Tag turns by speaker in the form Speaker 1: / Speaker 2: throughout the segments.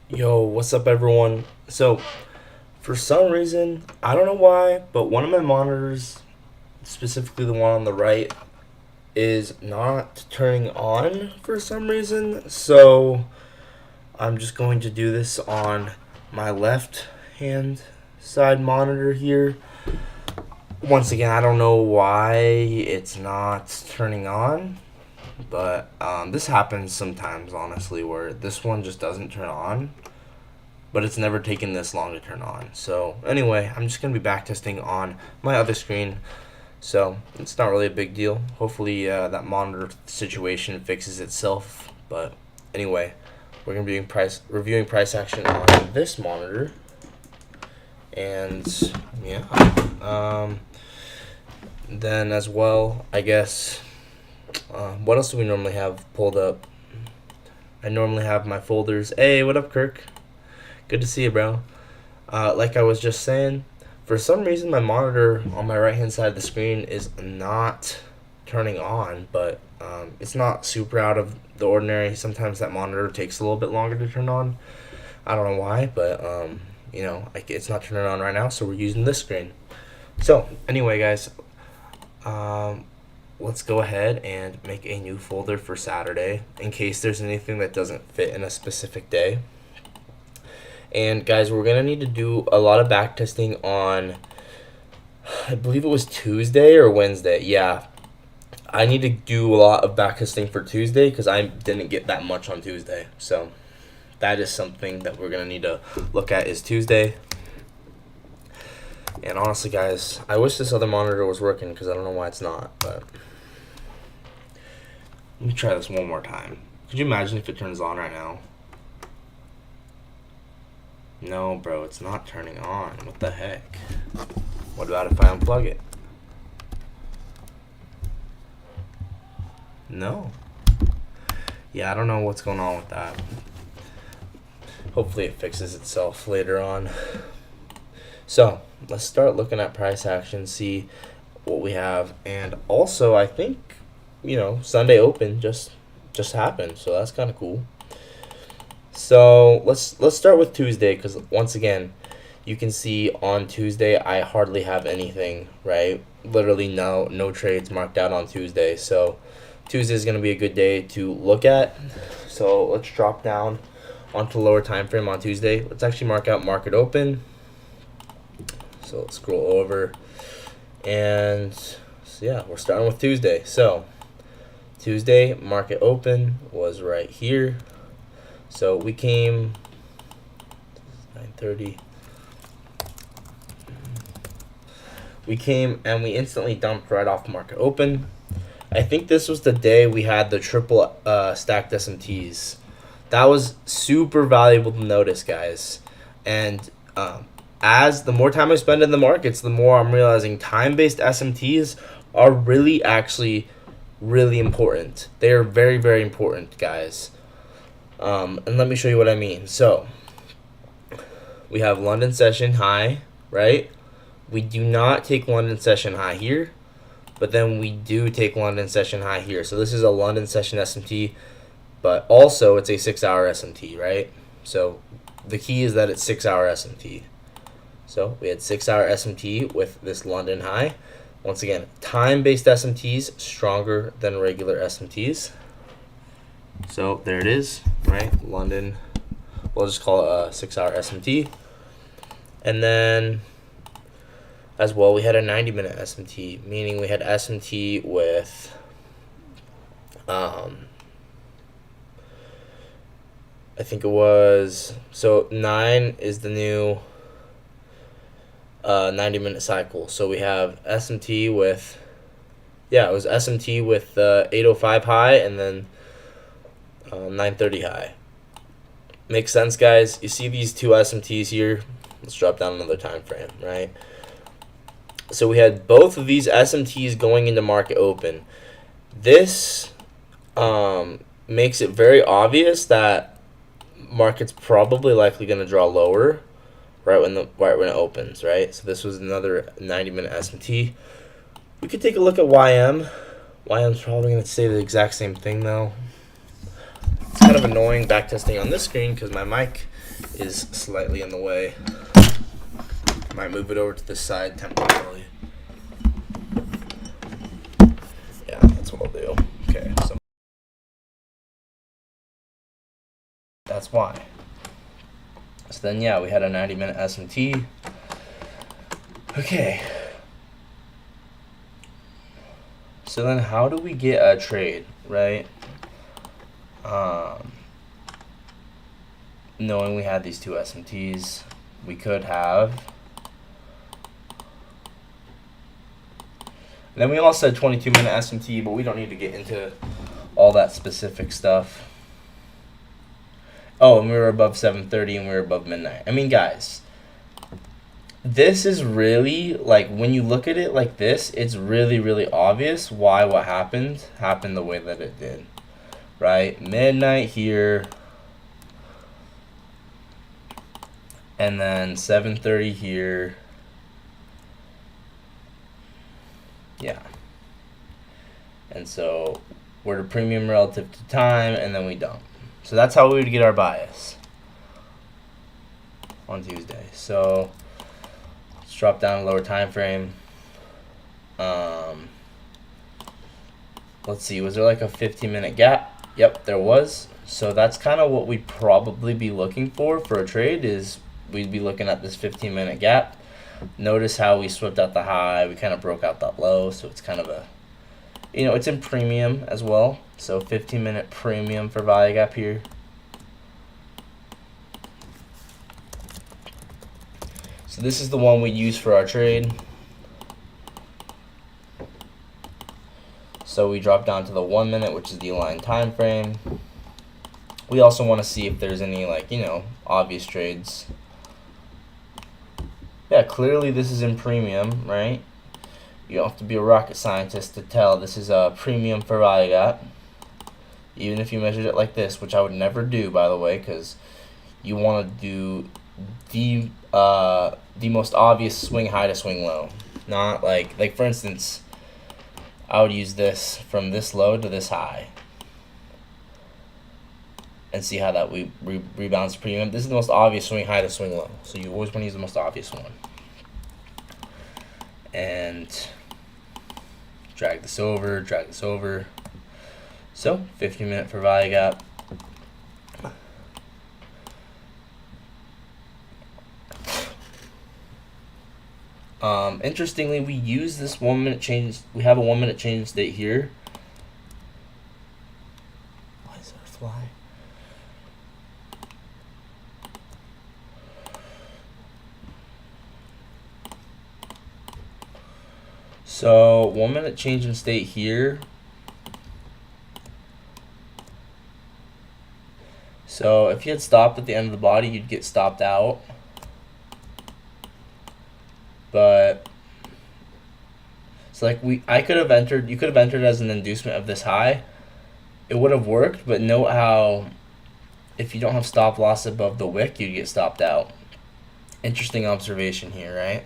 Speaker 1: Yo, what's up, everyone? So, for some reason, I don't know why, but one of my monitors, specifically the one on the right, is not turning on for some reason. So, I'm just going to do this on my left hand side monitor here. Once again, I don't know why it's not turning on, but this happens sometimes, honestly, where this one just doesn't turn on, but it's never taken this long to turn on. So anyway, I'm just going to be backtesting on my other screen. So it's not really a big deal. Hopefully that monitor situation fixes itself. But anyway, we're going to be reviewing price action on this monitor. And yeah, then as well, I guess, what else do we normally have pulled up? I normally have my folders. Hey, what up, Kirk? Good to see you, bro. Like I was just saying, for some reason my monitor on my right hand side of the screen is not turning on, but it's not super out of the ordinary. Sometimes that monitor takes a little bit longer to turn on. I don't know why, but it's not turning on right now, so we're using this screen. So anyway, guys, let's go ahead and make a new folder for Saturday in case there's anything that doesn't fit in a specific day. And guys, we're gonna need to do a lot of back testing on, I believe it was Tuesday or Wednesday. Yeah, I need to do a lot of back testing for Tuesday because I didn't get that much on Tuesday. So that is something that we're gonna need to look at is Tuesday. And honestly, guys, I wish this other monitor was working because I don't know why it's not. But let me try this one more time. Could you imagine if it turns on right now? No, bro, it's not turning on. What the heck? What about if I unplug it? No. Yeah, I don't know what's going on with that. Hopefully it fixes itself later on. So, let's start looking at price action, see what we have. And also, I think, Sunday Open just happened, so that's kind of cool. So let's start with Tuesday because once again, you can see on Tuesday I hardly have anything, right? Literally no trades marked out on Tuesday. So Tuesday is going to be a good day to look at. So let's drop down onto lower time frame on Tuesday. Let's actually mark out market open. So let's scroll over, and so yeah, we're starting with Tuesday. So Tuesday market open was right here. So we came 9:30. We came and we instantly dumped right off market open. I think this was the day we had the triple stacked SMTs. That was super valuable to notice, guys. And as the more time I spend in the markets, the more I'm realizing time-based SMTs are really important. They are very, very important, guys. And let me show you what I mean. So we have London session high, right? We do not take London session high here, but then we do take London session high here. So this is a London session SMT, but also it's a 6-hour SMT, right? So the key is that it's 6-hour SMT. So we had 6-hour SMT with this London high. Once again, time-based SMTs stronger than regular SMTs. So there it is, right? London, we'll just call it a 6-hour SMT. And then as well, we had a 90-minute SMT, meaning we had SMT with I think it was, so 9 is the new 90-minute cycle. So we have SMT with, it was SMT with 805 high and then 930 high. Makes sense, guys. You see these two SMTs here. Let's drop down another time frame, right? So we had both of these SMTs going into market open. This makes it very obvious that market's probably likely going to draw lower right when it opens, right? So this was another 90-minute SMT. We could take a look at YM. YM's probably going to say the exact same thing though. It's kind of annoying backtesting on this screen because my mic is slightly in the way. Might move it over to this side temporarily. Yeah, that's what I'll do. Okay, so that's why. So then, yeah, we had a 90-minute SMT. Okay. So then how do we get a trade, right? Knowing we had these two SMTs, we could have. And then we also said 22-minute SMT, but we don't need to get into all that specific stuff. Oh, and we were above 7:30 and we were above midnight. I mean, guys, this is really, like, when you look at it like this, it's really, really obvious why what happened the way that it did, right? Midnight here, and then 7:30 here. Yeah. And so we're the premium relative to time, and then we dump. So that's how we would get our bias on Tuesday. So let's drop down a lower time frame. Let's see, was there like a 15-minute gap? Yep, there was. So that's kind of what we'd probably be looking for a trade, is we'd be looking at this 15-minute gap. Notice how we swept out the high, we kind of broke out that low, so it's kind of a, it's in premium as well. So 15-minute premium for value gap here. So this is the one we use for our trade. So we drop down to the 1 minute, which is the aligned time frame. We also want to see if there's any, like, obvious trades. Yeah, clearly this is in premium, right? You don't have to be a rocket scientist to tell this is a premium for value gap. Even if you measured it like this, which I would never do, by the way, because you want to do the most obvious swing high to swing low. Not like for instance, I would use this from this low to this high and see how that rebounds premium. This is the most obvious swing high to swing low, so you always want to use the most obvious one. And drag this over. So 15-minute for value gap. Interestingly, we use this 1 minute change. We have a 1 minute change in state here. Why is there a fly? So 1 minute change in state here. So if you had stopped at the end of the body, you'd get stopped out. But so I could have entered, you could have entered as an inducement of this high. It would have worked, but note how if you don't have stop loss above the wick, you'd get stopped out. Interesting observation here, right?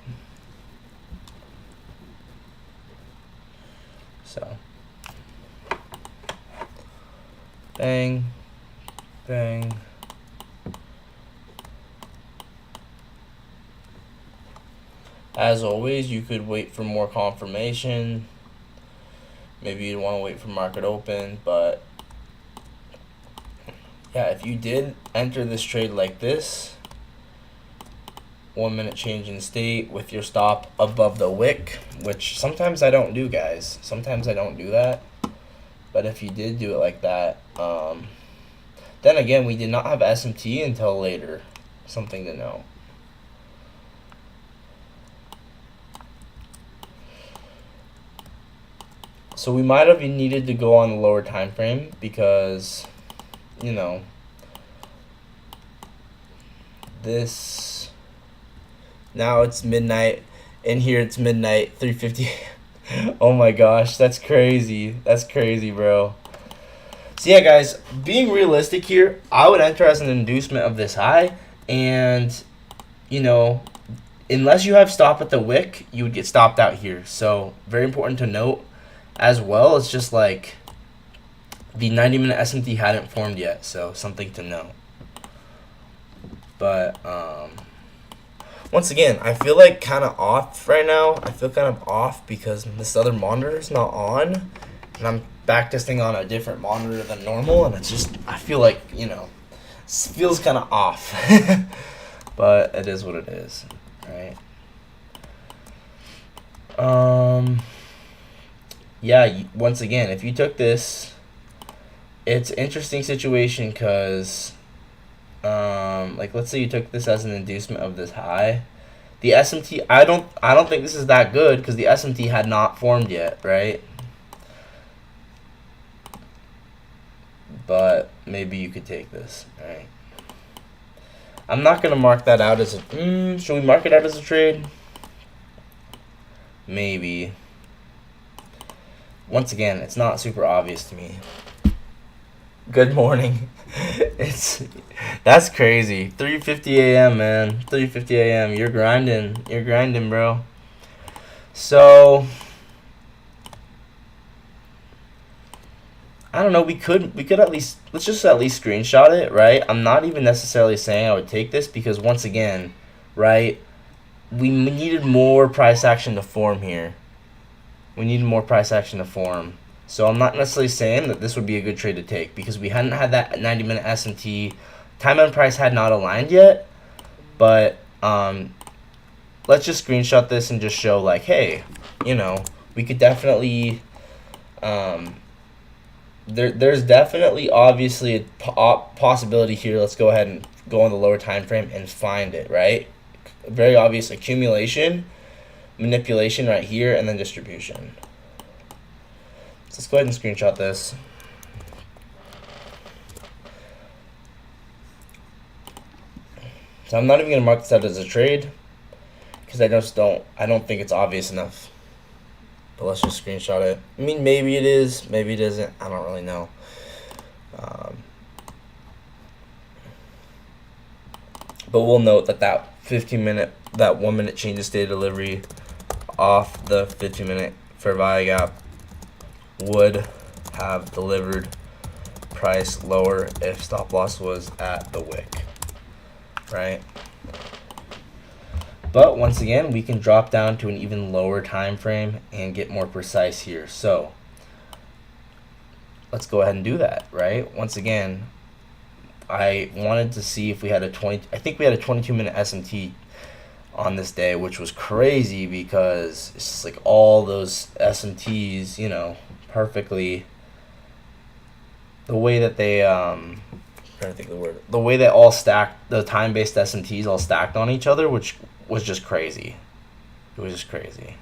Speaker 1: So bang, bang. As always, you could wait for more confirmation. Maybe you'd want to wait for market open, but yeah, if you did enter this trade like this, 1 minute change in state with your stop above the wick, which sometimes I don't do, guys. Sometimes I don't do that. But if you did do it like that, then again, we did not have SMT until later. Something to know. So we might have needed to go on the lower time frame because, this, now it's midnight. In here it's midnight, 3:50. Oh my gosh, that's crazy. That's crazy, bro. So yeah, guys, being realistic here, I would enter as an inducement of this high, and unless you have stop at the wick, you would get stopped out here. So very important to note as well. It's just like, The 90-minute SMT hadn't formed yet, so something to note. But once again, I feel like kind of off right now. I feel kind of off because this other monitor is not on, and I'm backtesting on a different monitor than normal, and it's just, I feel like, it feels kind of off. But it is what it is, right? Yeah, once again, if you took this, it's an interesting situation because, like, let's say you took this as an inducement of this high. The SMT, I don't think this is that good because the SMT had not formed yet, right? But maybe you could take this, right? I'm not gonna mark that out as a. Should we mark it out as a trade? Maybe. Once again, it's not super obvious to me. Good morning. That's crazy. 3:50 a.m. man. 3:50 a.m. You're grinding, bro. So I don't know. We could at least, let's just at least screenshot it, right? I'm not even necessarily saying I would take this because once again, right? We needed more price action to form here. We needed more price action to form. So I'm not necessarily saying that this would be a good trade to take because we hadn't had that 90-minute SMT. Time and price had not aligned yet. But let's just screenshot this and just show like, hey, we could definitely there's definitely obviously a possibility here. Let's go ahead and go on the lower time frame and find it, right? Very obvious accumulation, manipulation right here, and then distribution. So let's go ahead and screenshot this. So I'm not even going to mark this out as a trade because I don't think it's obvious enough. But let's just screenshot it. I mean, maybe it is, maybe it isn't. I don't really know. But we'll note that 1 minute change of state delivery off the 15-minute fair value gap would have delivered price lower if stop loss was at the wick, right? But once again, we can drop down to an even lower time frame and get more precise here. So let's go ahead and do that, right? Once again, I wanted to see if we had I think we had a 22-minute SMT on this day, which was crazy because it's just like all those SMTs, perfectly. The way that they, I'm trying to think of the word. The way they all stacked, the time-based SMTs all stacked on each other, which was just crazy. It was just crazy.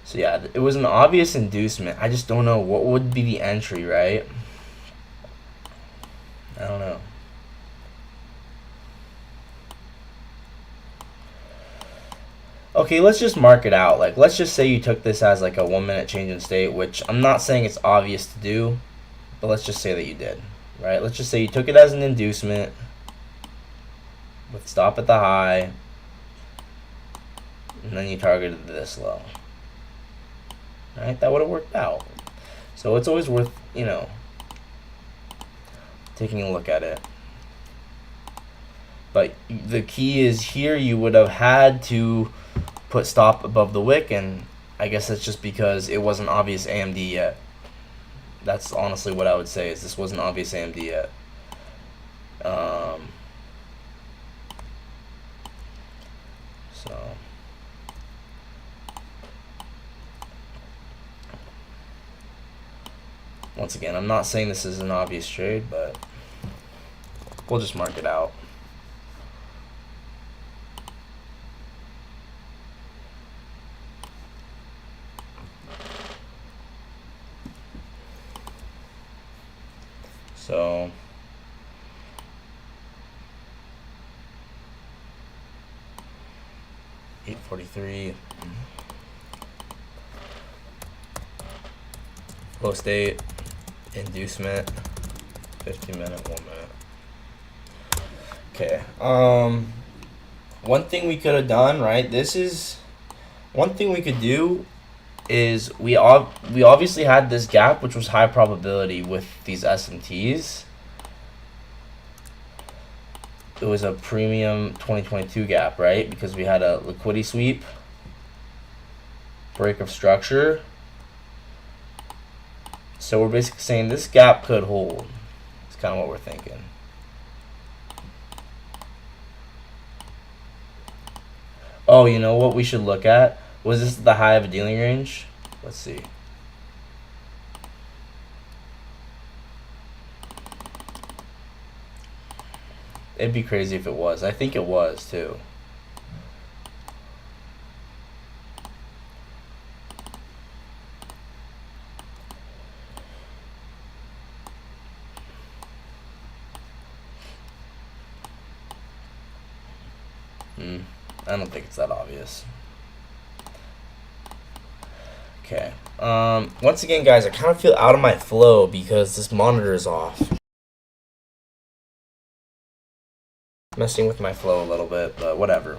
Speaker 1: So yeah, it was an obvious inducement. I just don't know what would be the entry, right? I don't know. Okay, let's just mark it out. Like, let's just say you took this as like a 1 minute change in state, which I'm not saying it's obvious to do, but let's just say that you did, right? Let's just say you took it as an inducement with stop at the high, and then you targeted this low. Right? That would have worked out. So it's always worth, taking a look at it. But the key is here you would have had to put stop above the wick, and I guess that's just because it wasn't obvious AMD yet. That's honestly what I would say, is this wasn't obvious AMD yet. So once again, I'm not saying this is an obvious trade, but we'll just mark it out. So $8.43. Low state, inducement, 15-minute, 1 minute. Okay. One thing we could have done, right? This is one thing we could do is we obviously had this gap, which was high probability with these SMTs. It was a premium 2022 gap, right? Because we had a liquidity sweep, break of structure. So we're basically saying this gap could hold. It's kind of what we're thinking. Oh, you know what we should look at? Was this the high of a dealing range? Let's see. It'd be crazy if it was. I think it was too. I don't think it's that obvious. Okay. Once again, guys, I kind of feel out of my flow because this monitor is off. Messing with my flow a little bit, but whatever.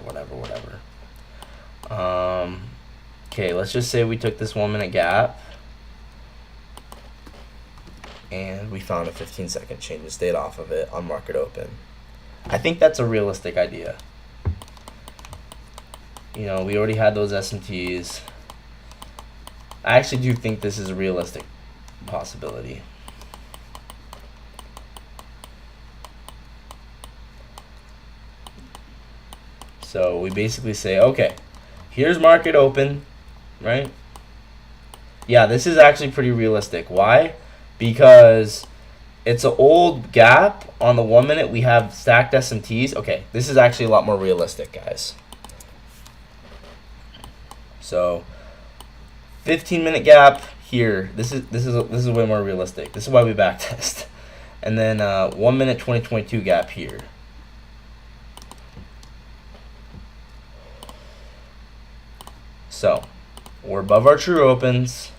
Speaker 1: Okay, let's just say we took this 1 minute gap and we found a 15-second change and stayed off of it on market open. I think that's a realistic idea. You know, we already had those SMTs. I actually do think this is a realistic possibility. So we basically say, okay, here's market open, right? Yeah, this is actually pretty realistic. Why? Because it's an old gap. On the 1 minute, we have stacked SMTs. Okay, this is actually a lot more realistic, guys. So 15-minute gap here. This is way more realistic. This is why we backtest. And then 1 minute 2022 gap here. So we're above our true opens.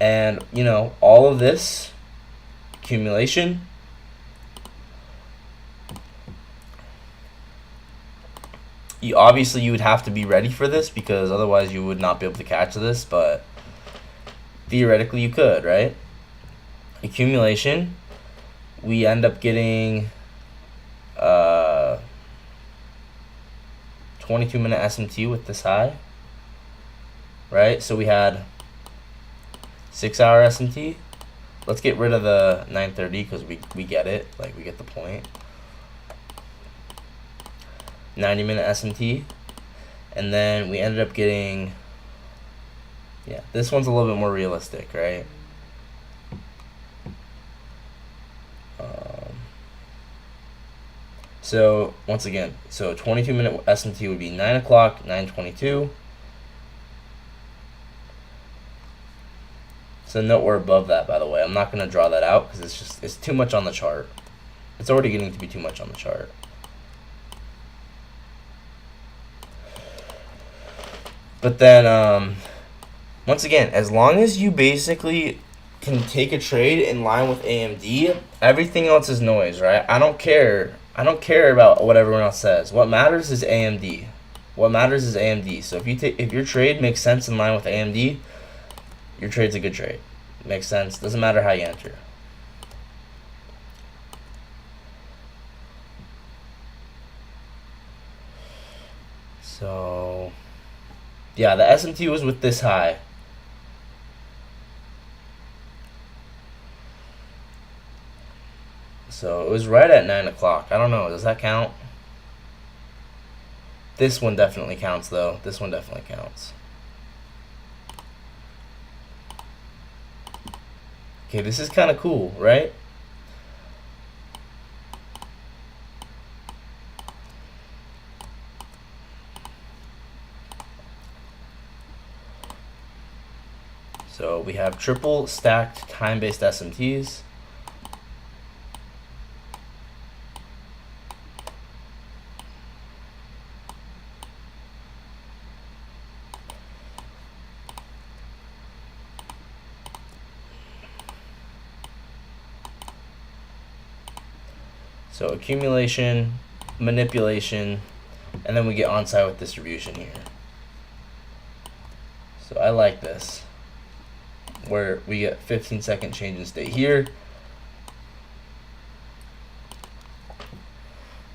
Speaker 1: And you know, all of this accumulation, you would have to be ready for this because otherwise you would not be able to catch this, but theoretically you could, right? Accumulation, we end up getting 22-minute SMT with this high, right? So we had 6-hour SMT. Let's get rid of the 930 because we get it, like we get the point. 90-minute SMT, and then we ended up getting, yeah, this one's a little bit more realistic, right? So once again, so 22-minute SMT would be 9 o'clock, 9:22. So note we're above that, by the way. I'm not going to draw that out because it's too much on the chart. It's already getting to be too much on the chart. But then, once again, as long as you basically can take a trade in line with AMD, everything else is noise, right? I don't care about what everyone else says. What matters is AMD. What matters is AMD. So if your trade makes sense in line with AMD, your trade's a good trade. Makes sense. Doesn't matter how you enter. So yeah, the SMT was with this high. So it was right at 9 o'clock. I don't know. Does that count? This one definitely counts, though. This one definitely counts. Okay, this is kind of cool, right? So we have triple stacked time-based SMTs. So accumulation, manipulation, and then we get on-site with distribution here. I like this, where we get 15-second change in state here,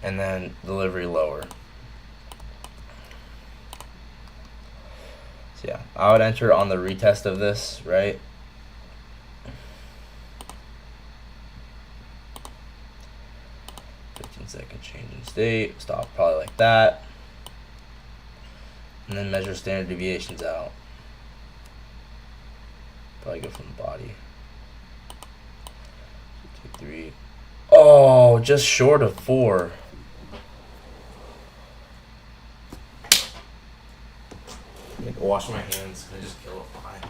Speaker 1: and then delivery lower. So yeah, I would enter on the retest of this, right? Second change in state, stop probably like that, and then measure standard deviations out. Probably go from the body. 2, 3. Oh, just short of 4. I'm gonna wash my hands. I just kill a fly.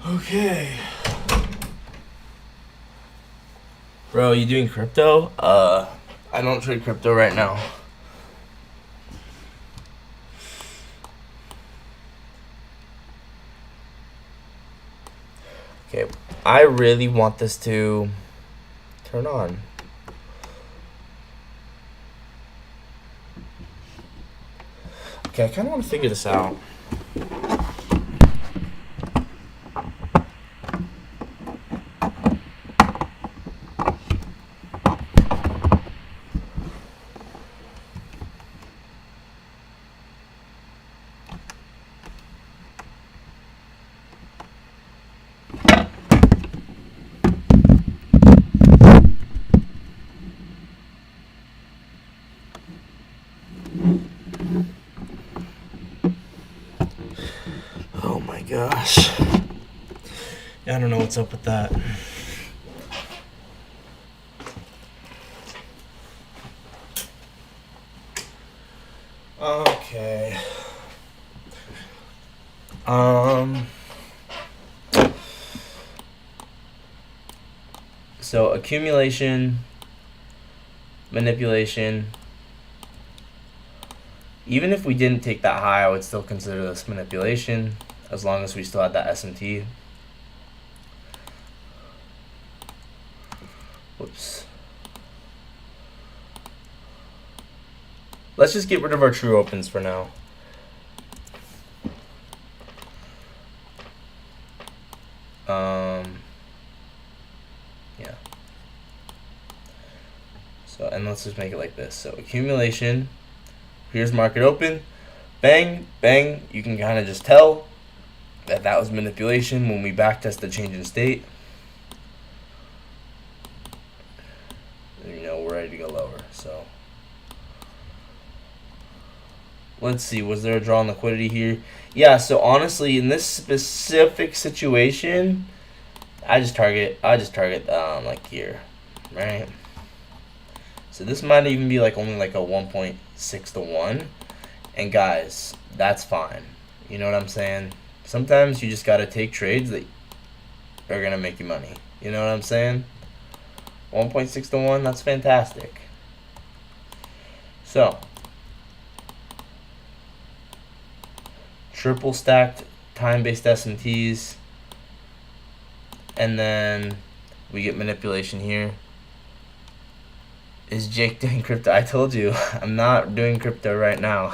Speaker 1: Okay. Bro, you doing crypto? I don't trade crypto right now. Okay, I really want this to turn on. Okay, I kind of want to figure this out. Oh my gosh. I don't know what's up with that. Okay. So accumulation, manipulation. Even if we didn't take that high, I would still consider this manipulation, as long as we still had that SMT. Whoops. Let's just get rid of our true opens for now. Yeah. So, and let's just make it like this. So accumulation, here's market open, bang, bang. You can kind of just tell that that was manipulation when we backtest the change in state. You know, we're ready to go lower. So let's see, was there a draw on liquidity here? Yeah, so honestly, in this specific situation, I just target like here, right? So this might even be like only like a 1.6 to 1. And guys, that's fine. You know what I'm saying? Sometimes you just gotta take trades that are gonna make you money. You know what I'm saying? 1.6 to 1, that's fantastic. So triple stacked time-based SMTs, and then we get manipulation here. Is Jake doing crypto? I told you, I'm not doing crypto right now.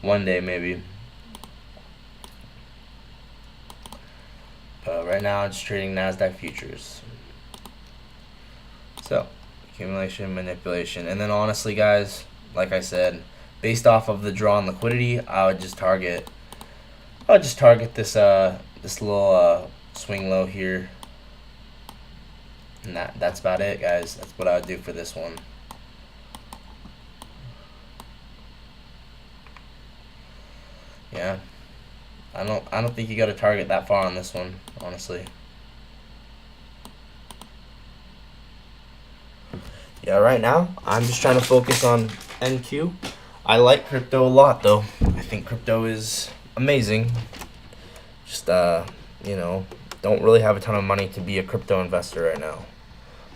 Speaker 1: One day maybe. Right now I'm just trading NASDAQ futures. So accumulation, manipulation, and then honestly guys, like I said, based off of the draw on liquidity, I would just target this this little swing low here. And that's about it, guys. That's what I would do for this one. Yeah. I don't think you got to target that far on this one, honestly. Yeah, right now I'm just trying to focus on NQ. I like crypto a lot though. I think crypto is amazing. Just you know, don't really have a ton of money to be a crypto investor right now.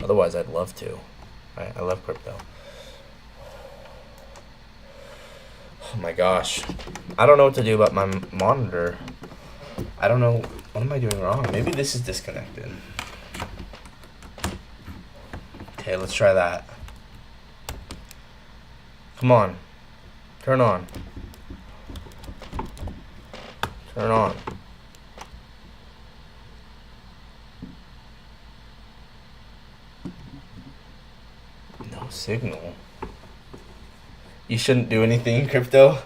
Speaker 1: Otherwise, I'd love to. I love crypto. Oh my gosh. I don't know what to do about my monitor. I don't know. What am I doing wrong? Maybe this is disconnected. Okay, let's try that. Come on. Turn on. Turn on. No signal. You shouldn't do anything in crypto?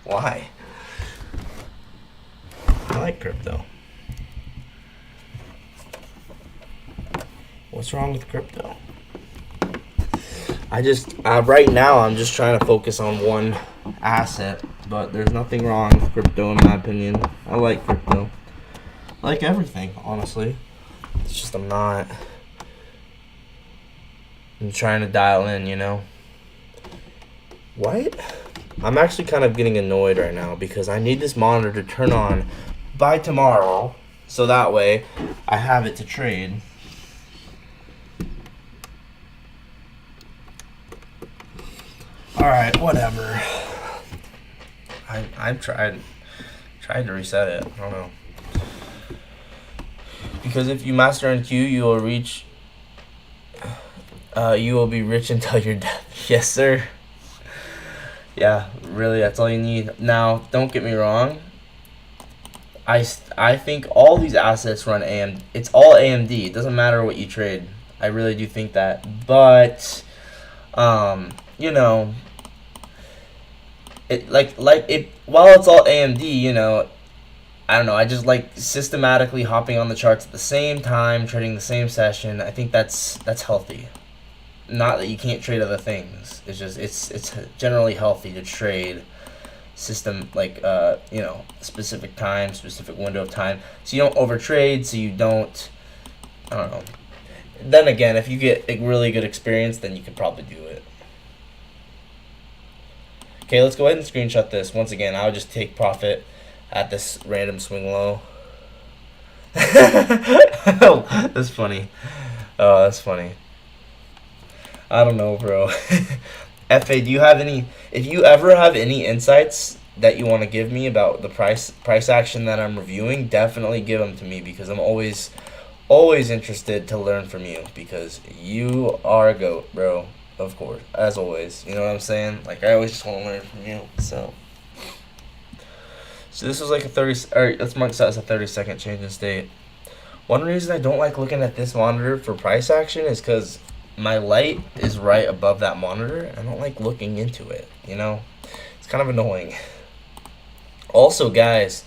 Speaker 1: Why? I like crypto. What's wrong with crypto? I just, right now, I'm just trying to focus on one asset, but there's nothing wrong with crypto in my opinion. I like crypto. I like everything, honestly. It's just I'm trying to dial in, you know? What? I'm actually kind of getting annoyed right now because I need this monitor to turn on by tomorrow, so that way I have it to trade. Alright, whatever. I've tried to reset it. I don't know. Because if you master in Q, you will be rich until your death. Yes, sir. Yeah, really, that's all you need. Now, don't get me wrong. I think all these assets run AMD. It's all AMD. It doesn't matter what you trade. I really do think that. But, you know, while it's all AMD, you know, I don't know. I just like systematically hopping on the charts at the same time, trading the same session. I think that's healthy. Not that you can't trade other things. It's just it's generally healthy to trade system you know, specific time, specific window of time, so you don't overtrade, so you don't, I don't know. Then again, if you get a really good experience, then you could probably do it. Okay, let's go ahead and screenshot this. Once again, I would just take profit at this random swing low. Oh, that's funny. Oh, that's funny. I don't know, bro. FA, do you have any? If you ever have any insights that you want to give me about the price action that I'm reviewing, definitely give them to me because I'm always interested to learn from you because you are a goat, bro. Of course, as always. You know what I'm saying? Like I always just want to learn from you. So this was like a 30. All right, let's mark this as a 30-second change in state. One reason I don't like looking at this monitor for price action is because my light is right above that monitor. I don't like looking into it, you know? It's kind of annoying. Also, guys,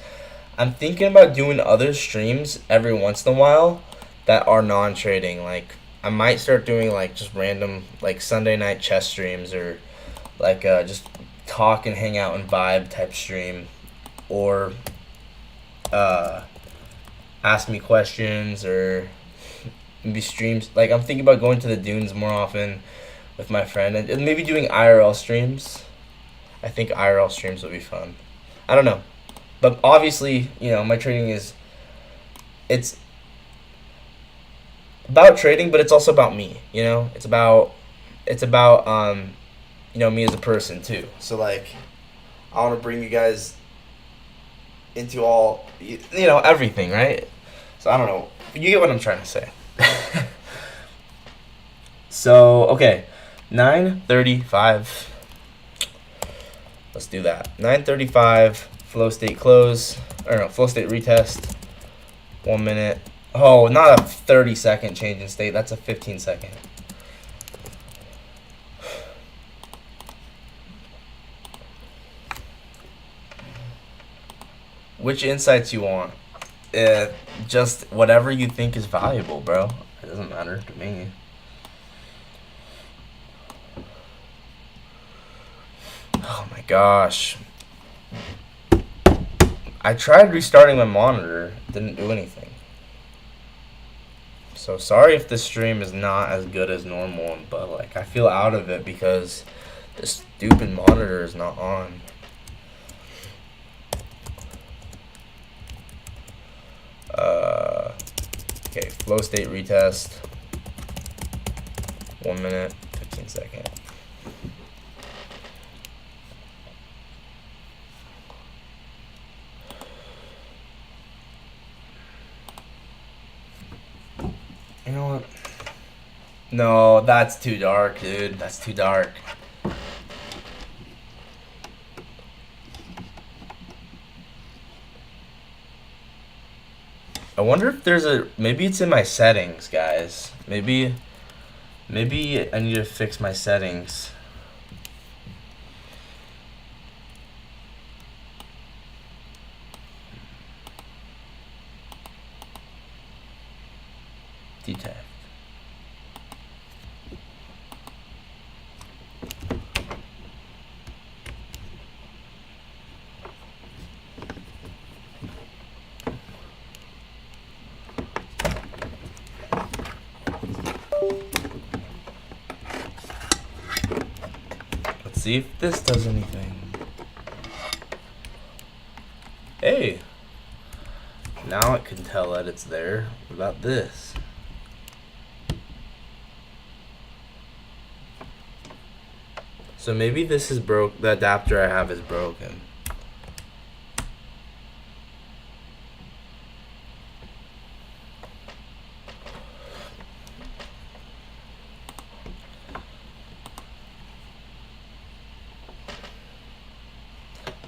Speaker 1: I'm thinking about doing other streams every once in a while that are non-trading. Like, I might start doing, like, just random, like, Sunday night chess streams or, like, just talk and hang out and vibe type stream. Or, ask me questions or maybe streams. Like I'm thinking about going to the dunes more often with my friend and maybe doing IRL streams. I think IRL streams will be fun. I don't know, but obviously, you know, my trading it's about trading, but it's also about me. You know, it's about you know, me as a person too. So like, I want to bring you guys into all, you know, everything, right? So I don't know. You get what I'm trying to say. So, okay, 9:35. Let's do that. 9:35, flow state close, or no, flow state retest. 1 minute. Oh, not a 30-second change in state. That's a 15-second. Which insights you want? Just whatever you think is valuable, bro. It doesn't matter to me. Oh my gosh. I tried restarting my monitor. It didn't do anything. So sorry if this stream is not as good as normal, but like I feel out of it because this stupid monitor is not on. Okay, flow state retest. 1 minute, 15 seconds. You know what? No, that's too dark, dude. That's too dark. I wonder if there's maybe it's in my settings, guys. Maybe I need to fix my settings. Detect. Let's see if this does anything. Hey, now it can tell that it's there. What about this? So maybe this is broke. The adapter I have is broken.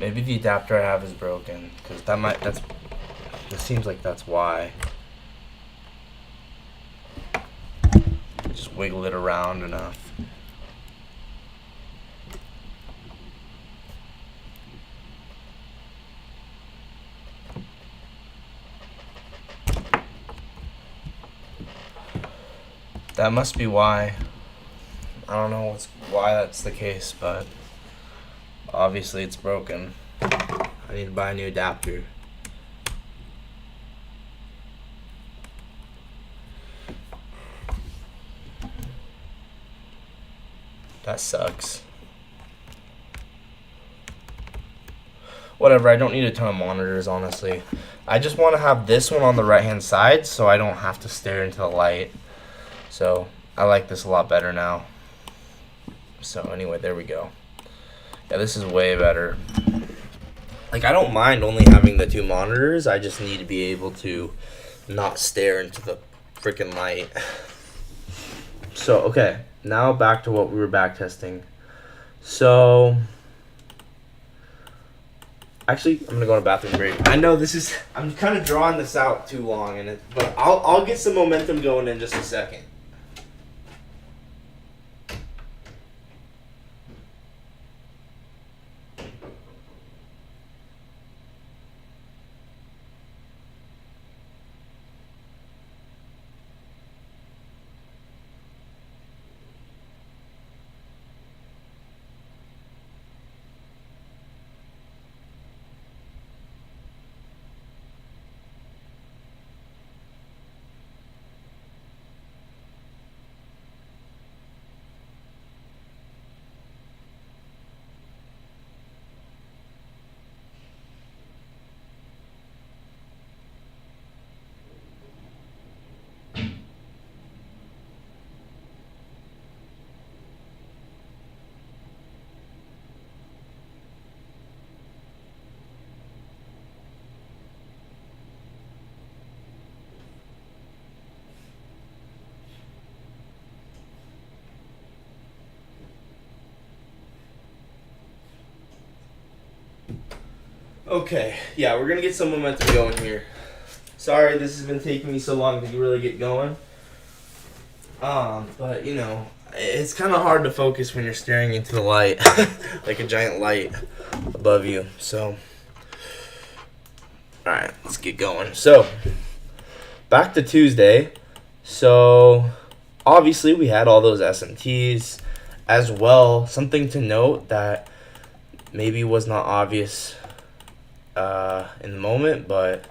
Speaker 1: Maybe the adapter I have is broken, because it seems like that's why. Just wiggle it around enough. That must be why. I don't know why that's the case, but obviously it's broken. I need to buy a new adapter. That sucks. Whatever, I don't need a ton of monitors, honestly. I just want to have this one on the right hand side so I don't have to stare into the light. So I like this a lot better now. So anyway, there we go. Yeah, this is way better. Like, I don't mind only having the two monitors. I just need to be able to not stare into the freaking light. So, okay. Now back to what we were backtesting. So, actually, I'm going to go on a bathroom break. I know I'm kind of drawing this out too long, but I'll get some momentum going in just a second. Okay, yeah, we're gonna get some momentum going here. Sorry this has been taking me so long to really get going. But you know, it's kind of hard to focus when you're staring into the light, like a giant light above you. So, all right, let's get going. So, back to Tuesday. So, obviously we had all those SMTs as well. Something to note that maybe was not obvious in the moment, but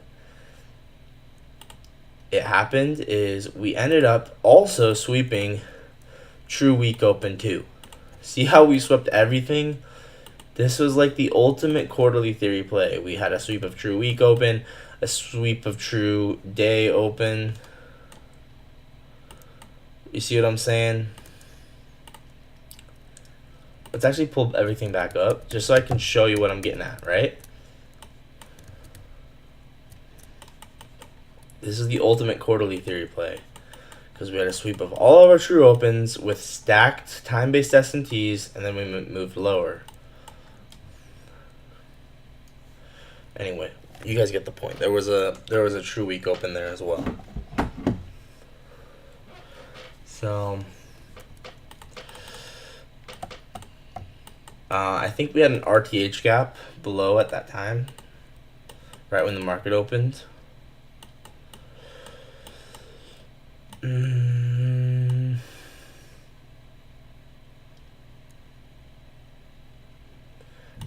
Speaker 1: it happened, is we ended up also sweeping True Week Open 2. See how we swept everything? This was like the ultimate quarterly theory play. We had a sweep of True Week Open, a sweep of True Day Open, You see what I'm saying? Let's actually pull everything back up just so I can show you what I'm getting at, right? This is the ultimate quarterly theory play because we had a sweep of all of our true opens with stacked time-based S&Ts, and then we moved lower. Anyway, you guys get the point. There was a true week open there as well. So I think we had an RTH gap below at that time, right when the market opened.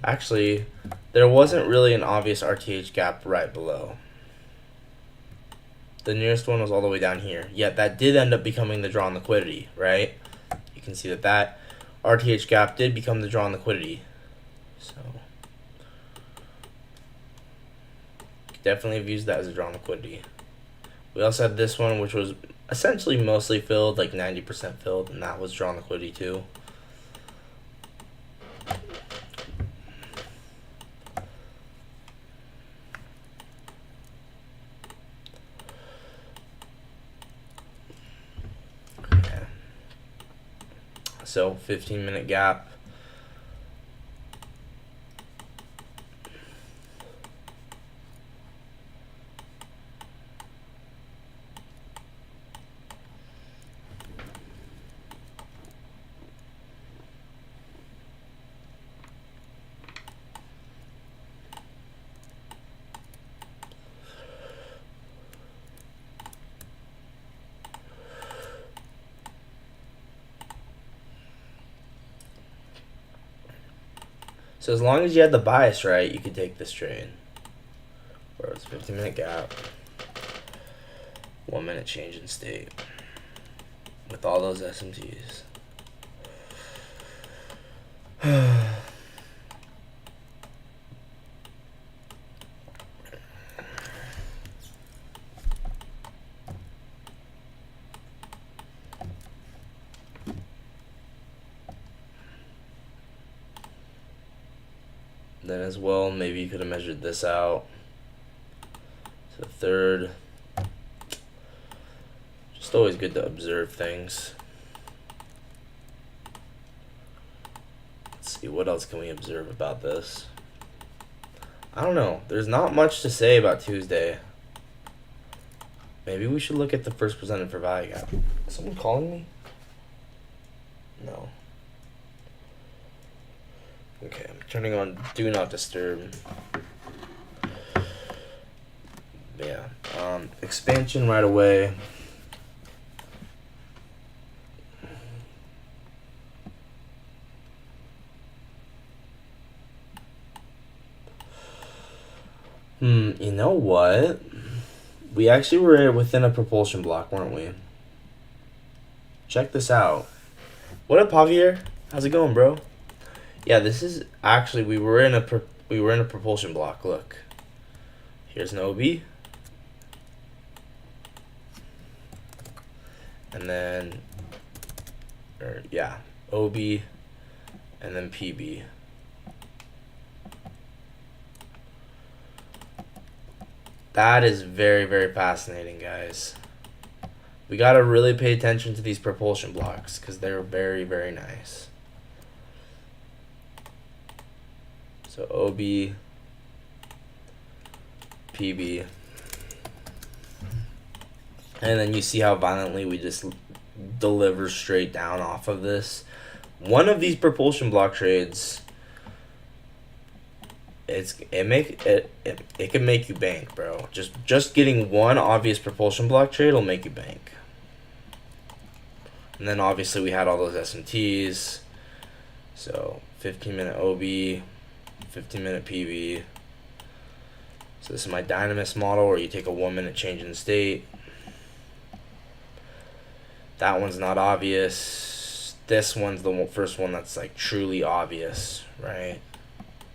Speaker 1: Actually, there wasn't really an obvious RTH gap right below. The nearest one was all the way down here. Yet that did end up becoming the draw on liquidity, right? You can see that RTH gap did become the draw on liquidity. So definitely views that as a draw on liquidity. We also had this one, which was essentially mostly filled, like 90% filled, and that was draw on liquidity too. So 15-minute gap. So as long as you had the bias right, you could take this trade. Where it's 15-minute gap, 1 minute change in state, with all those SMTs. Then as well, maybe you could have measured this out. So third. Just always good to observe things. Let's see, what else can we observe about this? I don't know. There's not much to say about Tuesday. Maybe we should look at the first presented for value gap. Is someone calling me? No. Okay, I'm turning on Do Not Disturb. Yeah. Expansion right away. You know what? We actually were within a propulsion block, weren't we? Check this out. What up, Javier? How's it going, bro? Yeah, this is actually we were in a propulsion block. Look, here's an OB, and then, OB, and then PB. That is very, very fascinating, guys. We gotta really pay attention to these propulsion blocks because they're very, very nice. So OB, PB, and then you see how violently we just deliver straight down off of this. One of these propulsion block trades, it can make you bank, bro. Just getting one obvious propulsion block trade will make you bank. And then obviously we had all those SMTs. So 15-minute OB, 15-minute PB. So this is my Dynamis model where you take a 1 minute change in state. That one's not obvious. This one's the first one that's like truly obvious, right?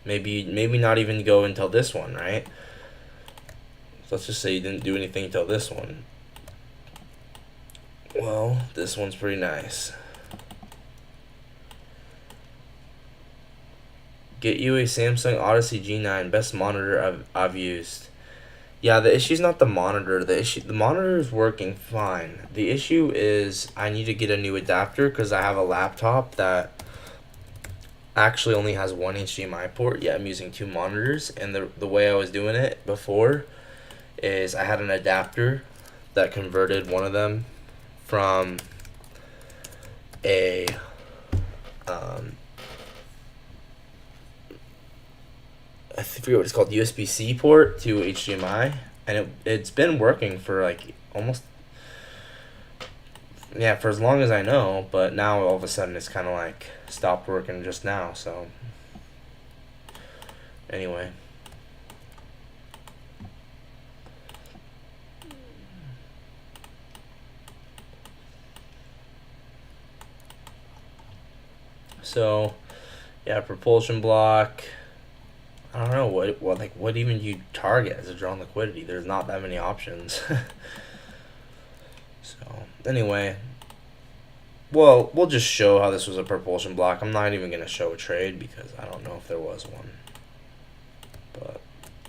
Speaker 1: Maybe not even go until this one, right? So let's just say you didn't do anything until this one. Well, this one's pretty nice. Get you a Samsung Odyssey G9, best monitor I've used. Yeah, the issue's not the monitor. The monitor is working fine. The issue is I need to get a new adapter because I have a laptop that actually only has one HDMI port. Yeah, I'm using two monitors, and the way I was doing it before is I had an adapter that converted one of them from a um, I forget what it's called, USB-C port to HDMI, and it's been working for like almost, yeah, for as long as I know. But now all of a sudden it's kind of like stopped working just now. So anyway, so yeah, propulsion block. I don't know what even you target as a drawn liquidity. There's not that many options. So anyway, well, we'll just show how this was a propulsion block. I'm not even gonna show a trade because I don't know if there was one. But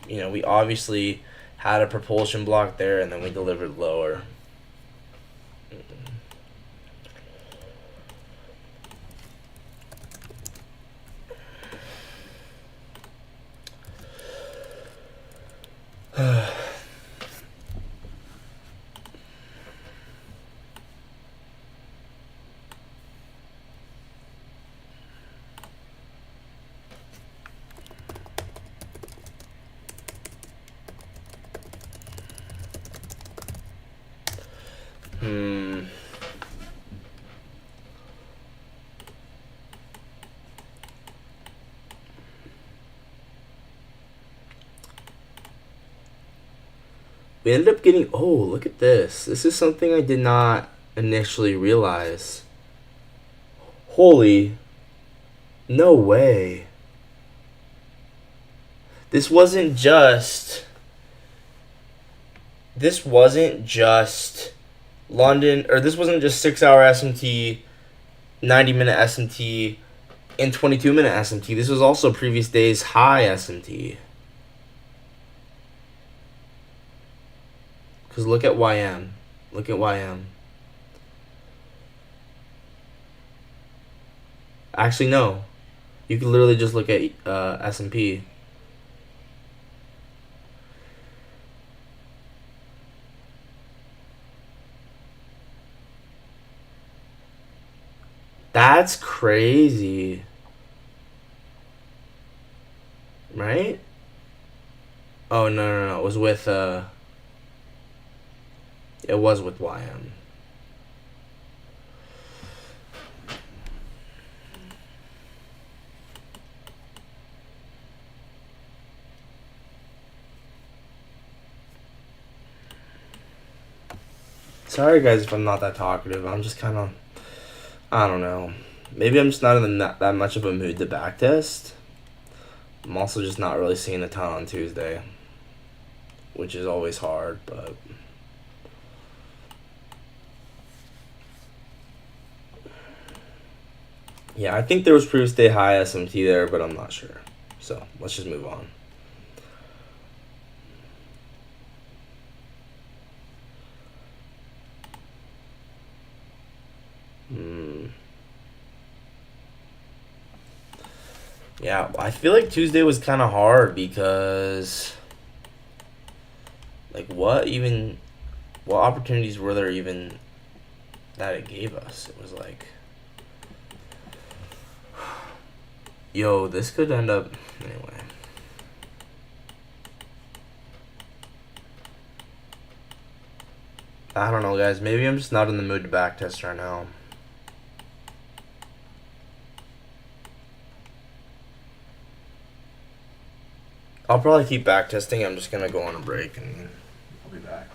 Speaker 1: we obviously had a propulsion block there, and then we delivered lower. Hmm. We ended up getting. Oh, look at this. This is something I did not initially realize. Holy. No way. This wasn't just. This wasn't just London, or this wasn't just 6-hour SMT, 90-minute SMT, and 22-minute SMT. This was also previous day's high SMT. Because look at YM. Look at YM. Actually, no. You can literally just look at S&P. That's crazy. Right? Oh, no. It was with, it was with YM. Sorry, guys, if I'm not that talkative. I'm just kind of, I don't know. Maybe I'm just not in that much of a mood to backtest. I'm also just not really seeing a ton on Tuesday, which is always hard, but yeah, I think there was previous day high SMT there, but I'm not sure. So let's just move on. Yeah, I feel like Tuesday was kind of hard because, like, what opportunities were there even that it gave us? It was like, yo, this could end up, anyway. I don't know, guys. Maybe I'm just not in the mood to backtest right now. I'll probably keep backtesting. I'm just gonna go on a break and I'll be back.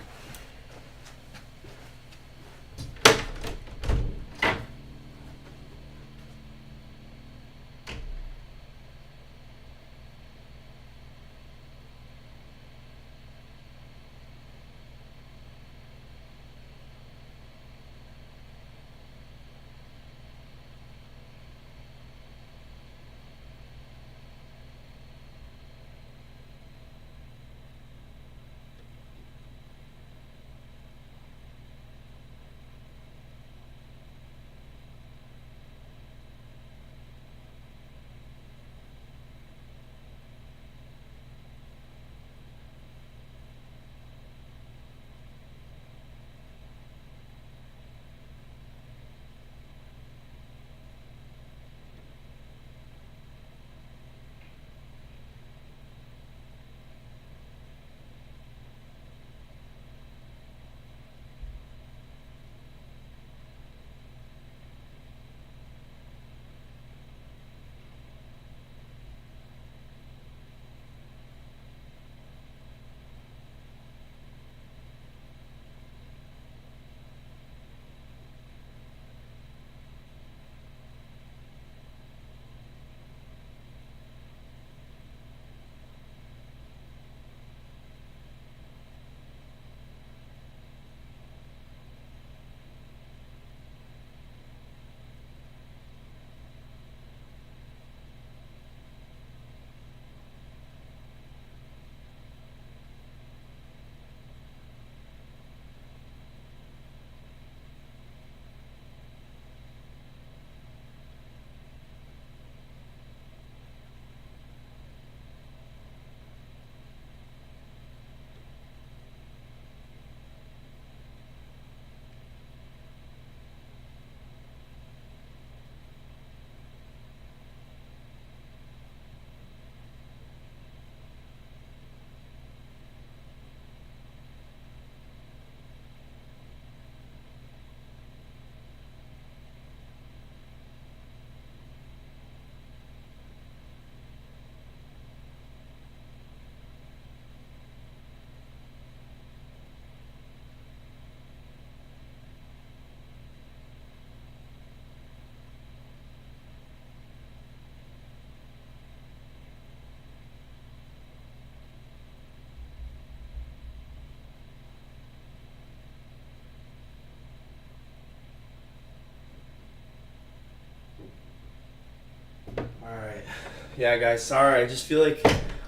Speaker 1: Yeah, guys, sorry. I just feel like,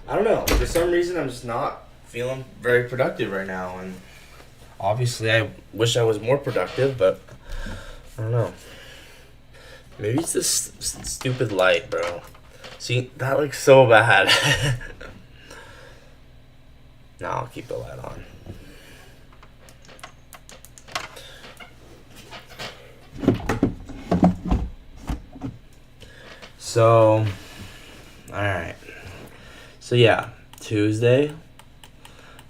Speaker 1: I don't know. For some reason, I'm just not feeling very productive right now. And obviously, I wish I was more productive, but I don't know. Maybe it's this stupid light, bro. See, that looks so bad. No, I'll keep the light on. So, alright. So, yeah, Tuesday.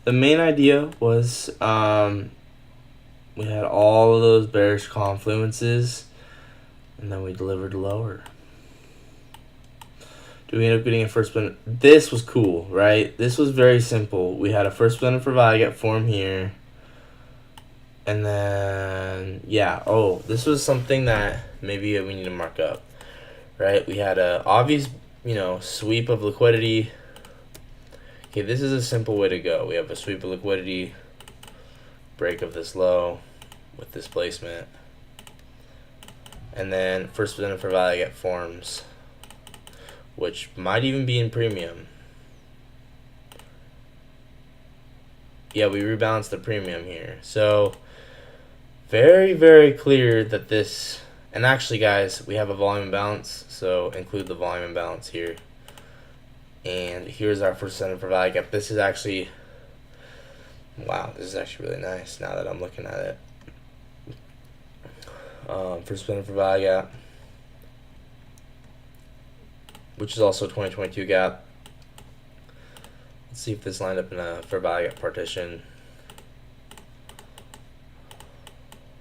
Speaker 1: The main idea was we had all of those bearish confluences, and then we delivered lower. Do we end up getting a first spin? This was cool, right? This was very simple. We had a first spin for value gap form here. And then, yeah. Oh, this was something that maybe we need to mark up, right? We had a obvious, sweep of liquidity. Okay, this is a simple way to go. We have a sweep of liquidity, break of this low with displacement, and then first spin for value gap forms, which might even be in premium. Yeah, we rebalanced the premium here. So, very, very clear that this, and actually, guys, we have a volume imbalance, so include the volume imbalance here. And here's our first center for value gap. This is actually, wow, this is actually really nice now that I'm looking at it. First center for value gap, which is also 2022 gap. Let's see if this lined up in a fair value gap partition.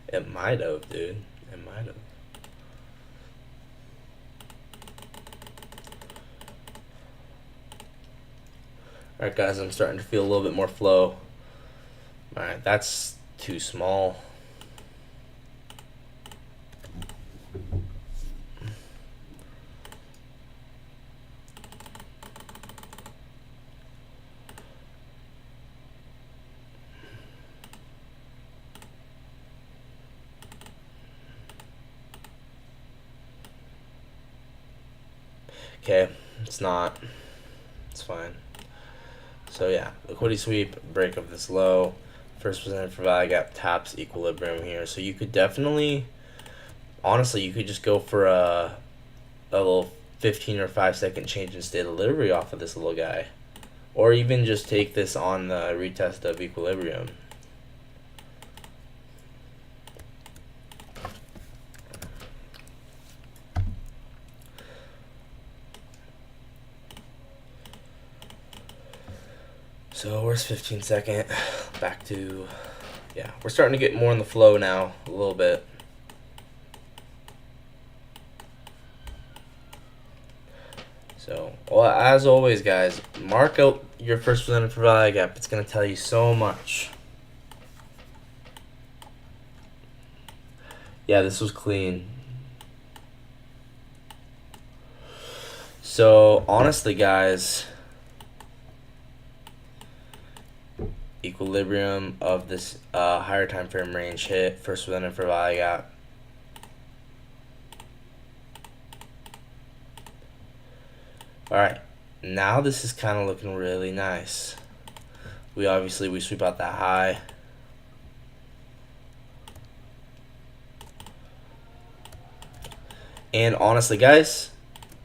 Speaker 1: It might have, dude. It might have. Alright, guys, I'm starting to feel a little bit more flow. Alright, that's too small. Okay, it's not. It's fine. So yeah, liquidity sweep, break of this low, first presented for value gap, taps equilibrium here. So you could definitely, honestly, you could just go for a little 15 or 5 second change in state of delivery off of this little guy, or even just take this on the retest of equilibrium. So where's 15 second? Back to, yeah, we're starting to get more in the flow now, a little bit. So, well, as always, guys, mark out your first presented for value gap. It's going to tell you so much. Yeah, this was clean. So, honestly, guys, equilibrium of this higher time frame range hit, first presented for value gap. Alright, now this is kind of looking really nice. We sweep out that high. And honestly, guys,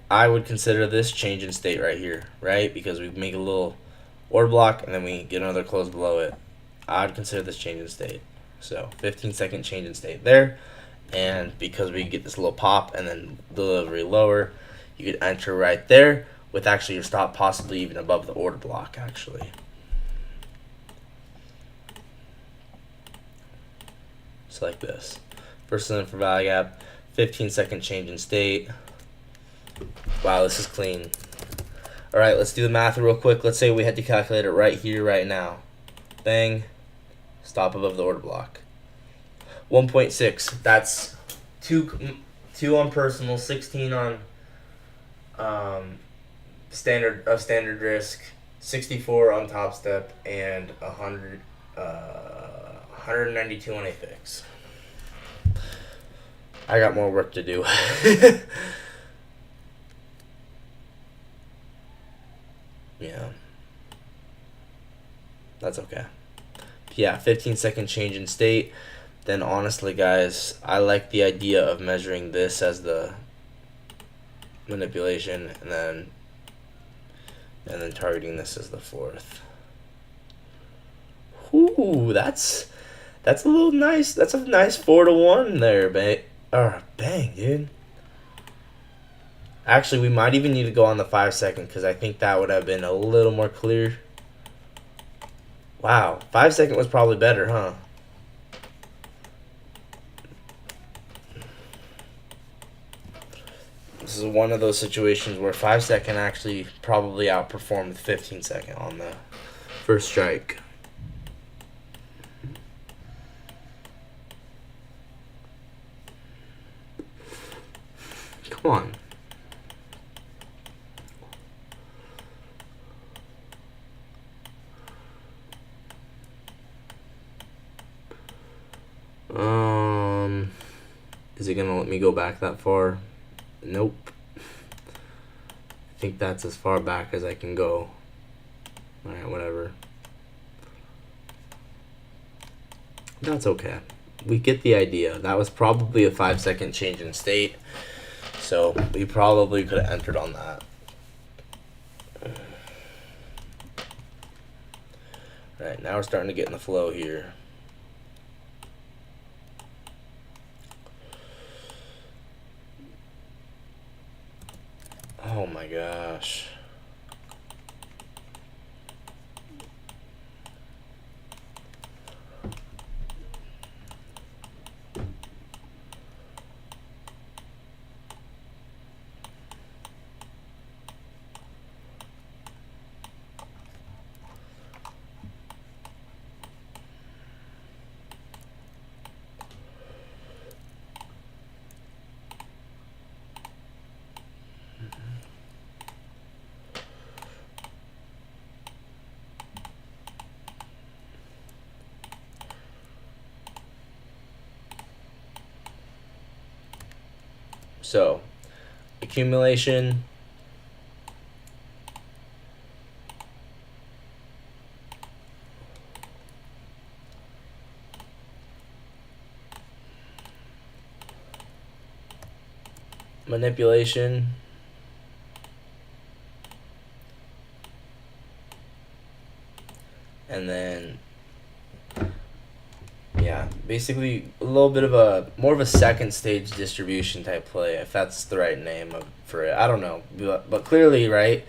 Speaker 1: I would consider this change in state right here, right? Because we make a little order block and then we get another close below it. I would consider this change in state. So 15-second change in state there. And because we get this little pop and then delivery lower, you could enter right there with actually your stop possibly even above the order block, actually. So like this. First in for value gap, 15-second change in state. Wow, this is clean. All right, let's do the math real quick. Let's say we had to calculate it right here, right now. Bang, stop above the order block. 1.6. That's two on personal, 16 on standard risk, 64 on top step, and 192 on a fix. I got more work to do. That's okay. Yeah, 15-second change in state. Then honestly, guys, I like the idea of measuring this as the manipulation, and then targeting this as the fourth. Ooh, that's a little nice. That's a nice 4-1 there, bang. Bang, dude. Actually, we might even need to go on the 5-second because I think that would have been a little more clear. Wow, 5-second was probably better, huh? This is one of those situations where 5-second actually probably outperformed 15-second on the first strike. Come on. Is it gonna let me go back that far? Nope. I think that's as far back as I can go. Alright, whatever. That's okay. We get the idea. That was probably a 5-second change in state. So we probably could have entered on that. Alright, now we're starting to get in the flow here. Oh my gosh. So, accumulation, manipulation, and then yeah, basically a little bit of a more of a second stage distribution type play, if that's the right name for it. I don't know, but clearly, right?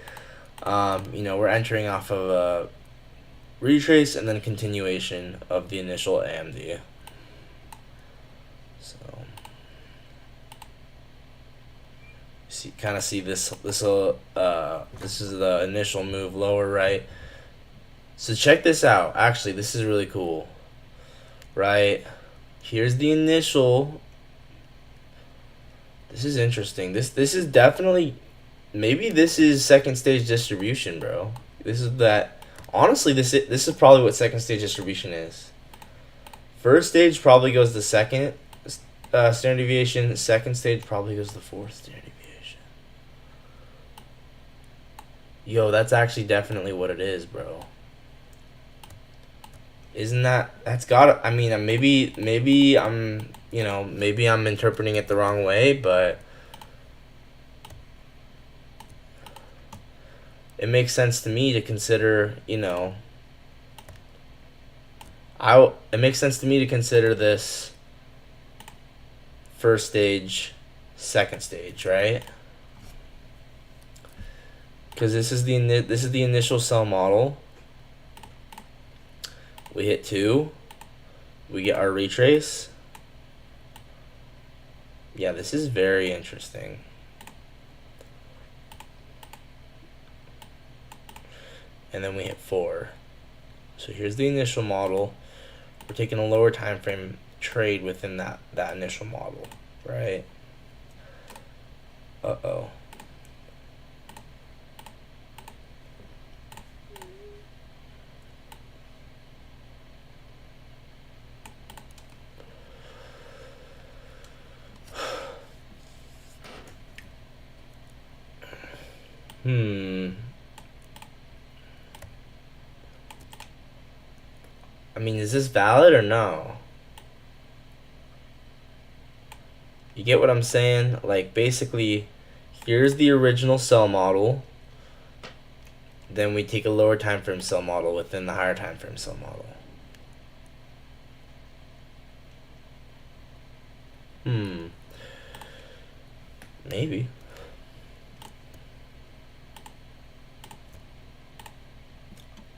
Speaker 1: We're entering off of a retrace and then continuation of the initial AMD. So see this is the initial move lower right. So check this out. Actually, this is really cool. Right? Here's the initial. This is interesting. This is definitely, maybe this is second stage distribution, bro. This is that. Honestly, this is probably what second stage distribution is. First stage probably goes the second standard deviation. Second stage probably goes the fourth standard deviation. Yo, that's actually definitely what it is, bro. Isn't that's gotta, I mean, maybe I'm interpreting it the wrong way, but it makes sense to me to consider, it makes sense to me to consider this first stage, second stage, right? Because this is the initial cell model. We hit 2. We get our retrace. Yeah, this is very interesting. And then we hit 4. So here's the initial model. We're taking a lower time frame trade within that initial model, right? Uh-oh. I mean, is this valid or no? You get what I'm saying? Like, basically, here's the original cell model. Then we take a lower time frame cell model within the higher time frame cell model. Maybe.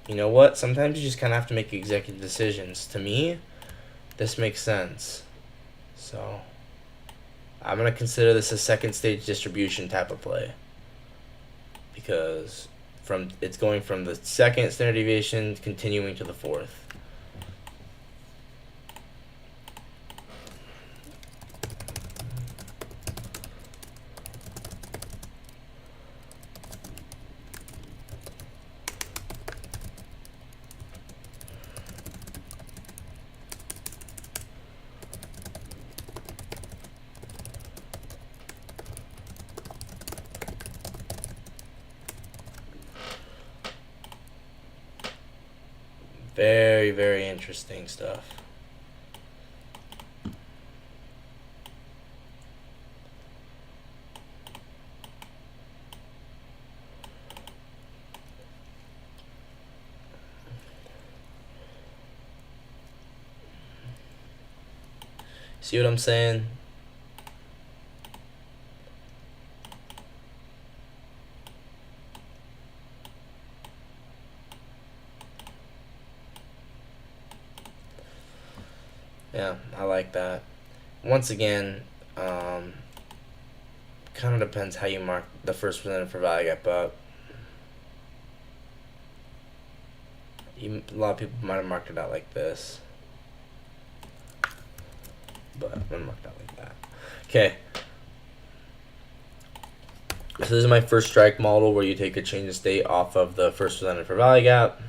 Speaker 1: You know what? Sometimes you just kind of have to make executive decisions. To me, this makes sense. So, I'm going to consider this a second stage distribution type of play. Because it's going from the second standard deviation continuing to the fourth. Very, very interesting stuff. See what I'm saying? Yeah, I like that. Once again, kind of depends how you mark the first presented for value gap up. A lot of people might have marked it out like this. But I'm going to mark it out like that. Okay. So this is my first strike model where you take a change of state off of the first presented for value gap.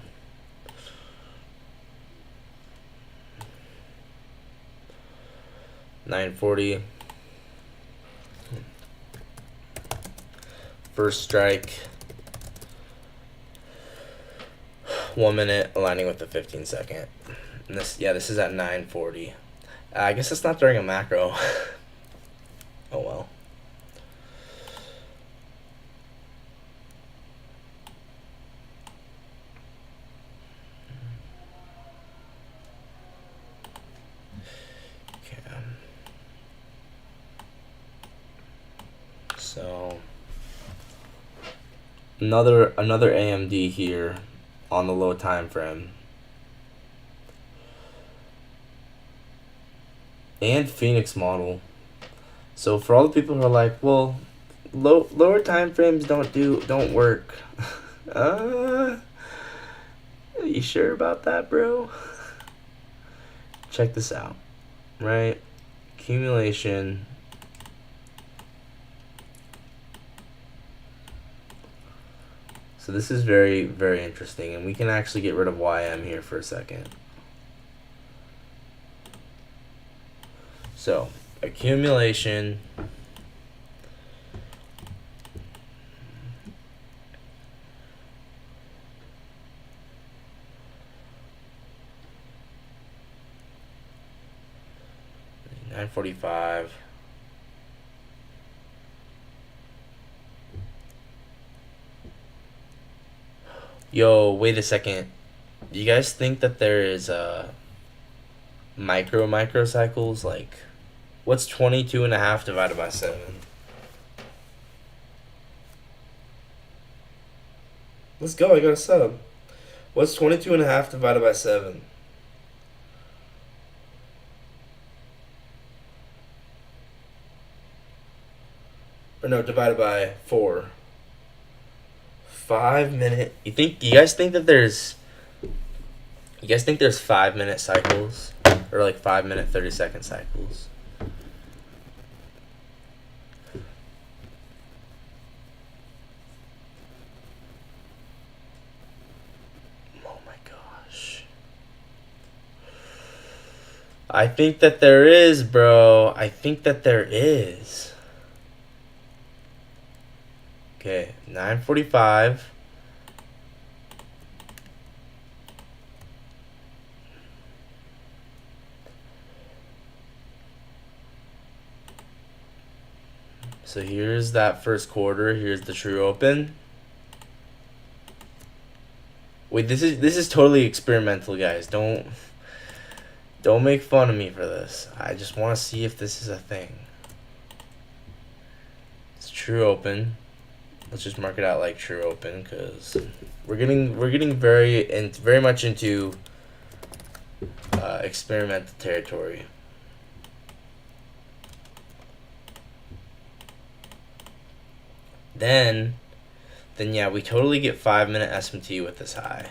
Speaker 1: $9.40. First strike. 1 minute aligning with the 15-second. And this is at 9:40. I guess it's not during a macro. Oh well. Okay. So another AMD here on the low time frame. And Phoenix model. So for all the people who are like, well, lower time frames don't work. Are you sure about that, bro? Check this out. Right? Accumulation. So this is very, very interesting, and we can actually get rid of YM here for a second. So, accumulation. $9.45. Yo, wait a second. Do you guys think that there is microcycles? Like, what's 22.5 divided by 7? Let's go, I got a sub. What's 22.5 divided by 7? Or no, divided by 4. 5 minute. You guys think there's 5 minute cycles? Or like 5 minute 30-second cycles? Oh my gosh. I think that there is, bro. I think that there is. Okay, 9:45. So here's that first quarter. Here's the true open. Wait, this is totally experimental, guys. Don't make fun of me for this. I just want to see if this is a thing. It's true open. Let's just mark it out like true open because we're getting very much into experimental territory. Then yeah, we totally get 5-minute SMT with this high.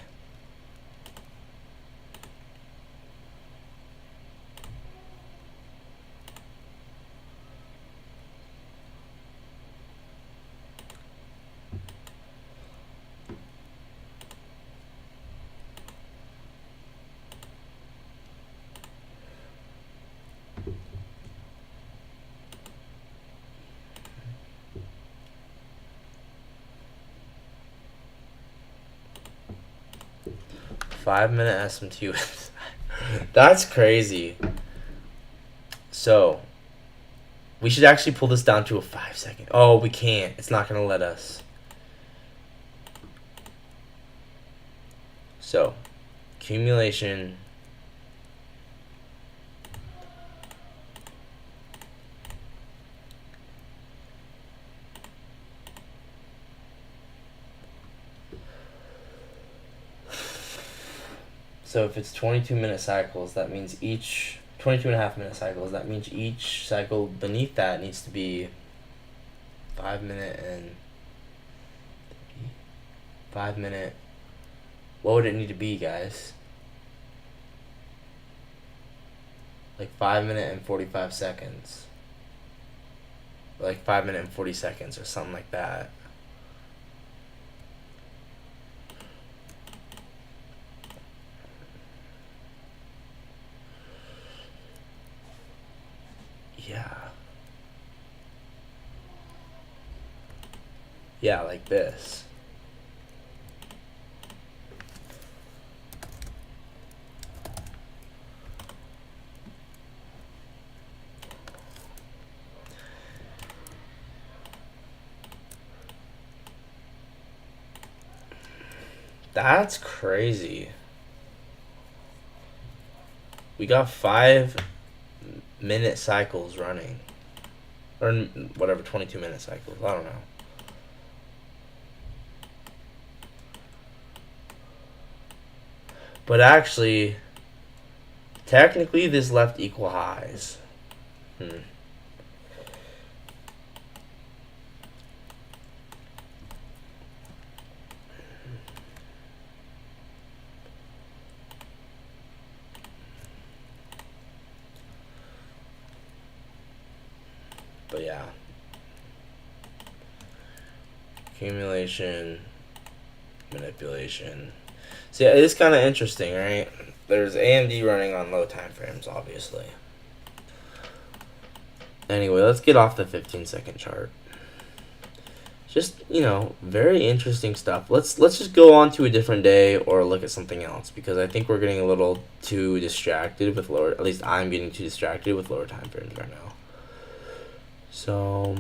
Speaker 1: Five-minute SMT with that's crazy. So we should actually pull this down to a 5-second. Oh, we can't. It's not gonna let us. So accumulation. So if it's 22-minute cycles, that means each 22.5-minute cycles, that means each cycle beneath that needs to be 5-minute and 5-minute. What would it need to be, guys? Like 5-minute and 45 seconds. Or like 5-minute and 40 seconds or something like that. Yeah, like this. That's crazy. We got 5-minute cycles running. Or whatever, 22-minute cycles. I don't know. But actually, technically, this left equal highs. But yeah. Accumulation, manipulation. So yeah, it's kind of interesting, right? There's AMD running on low time frames, obviously. Anyway, let's get off the 15-second chart. Just, very interesting stuff. Let's just go on to a different day or look at something else because I think we're getting a little too distracted with lower, at least I'm getting too distracted with lower time frames right now. So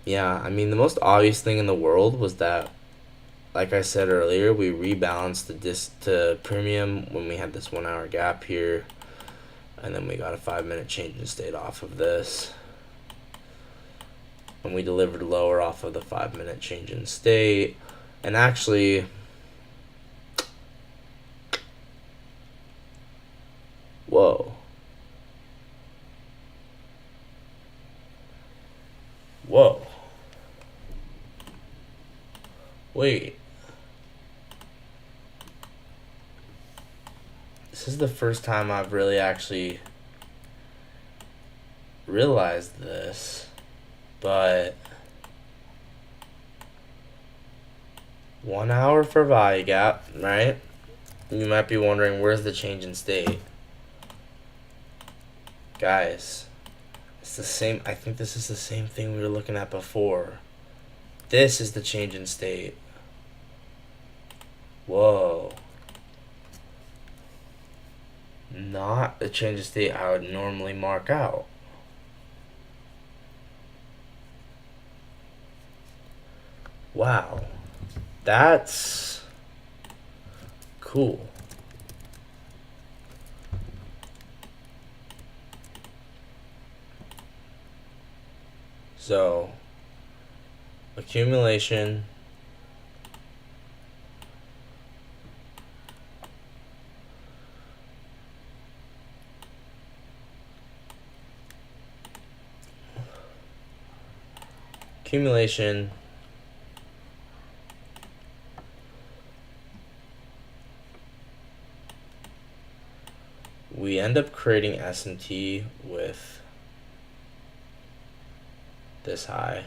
Speaker 1: yeah, I mean, the most obvious thing in the world was that, like I said earlier, we rebalanced the disk to premium when we had this 1 hour gap here. And then we got a 5-minute change in state off of this. And we delivered lower off of the 5-minute change in state. And actually, whoa. Wait. This is the first time I've really actually realized this, but 1 hour for value gap, right? You might be wondering, where's the change in state? Guys, it's the same. I think this is the same thing we were looking at before. This is the change in state. Whoa. not the change of state I would normally mark out. Wow. That's cool. So, accumulation, accumulation, we end up creating SMT with this high,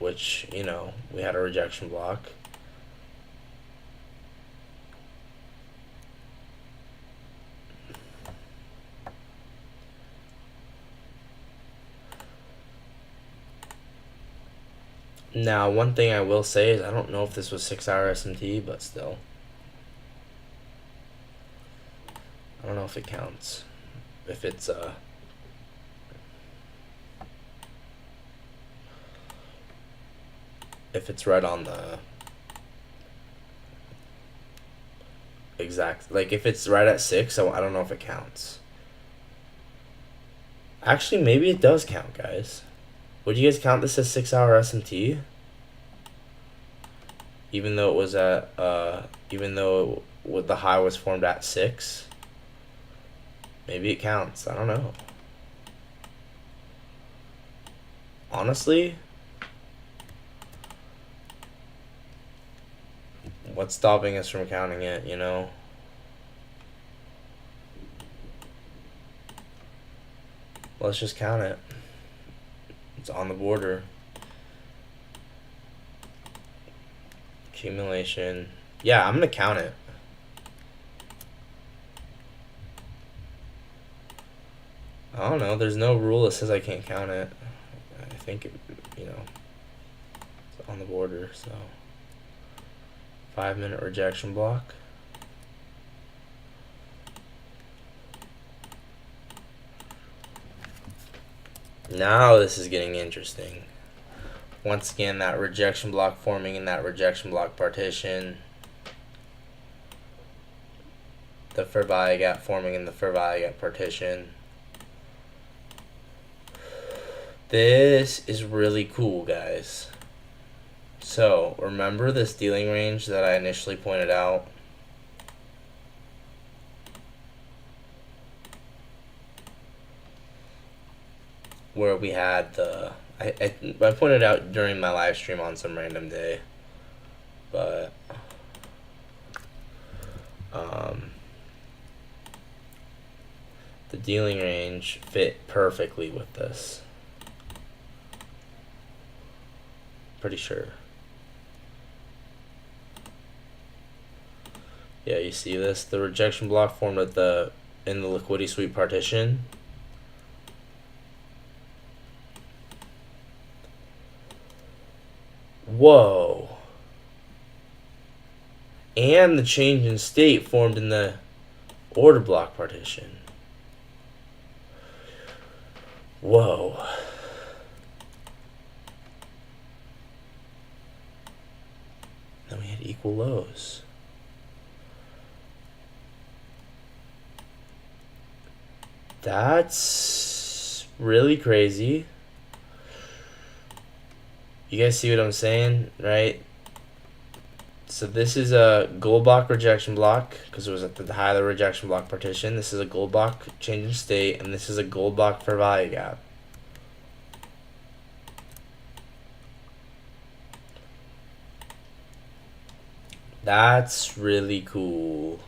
Speaker 1: which, you know, we had a rejection block. Now, one thing I will say is I don't know if this was 6-hour SMT, but still. I don't know if it counts. If it's right on the exact, like if it's right at 6, I don't know if it counts. Actually, maybe it does count, guys. Would you guys count this as 6-hour SMT? Even though it was at the high was formed at 6? Maybe it counts. I don't know. Honestly, what's stopping us from counting it, you know? Let's just count it. It's on the border. Accumulation. Yeah, I'm gonna count it. I don't know. There's no rule that says I can't count it. I think it, you know, it's on the border. So 5-minute rejection block. Now this is getting interesting. Once again, that rejection block forming in that rejection block partition. The Furvaya gap forming in the Furvaya gap partition. This is really cool, guys. So, remember this dealing range that I initially pointed out? Where we had the... I pointed out during my live stream on some random day. But... the dealing range fit perfectly with this. Pretty sure. Yeah, you see this? The rejection block formed in the liquidity sweep partition. Whoa. And the change in state formed in the order block partition. Whoa. Then we had equal lows. That's really crazy. You guys see what I'm saying, right? So this is a gold block rejection block because it was at the high of the rejection block partition. This is a gold block change in state, and this is a gold block Furvaya gap. That's really cool.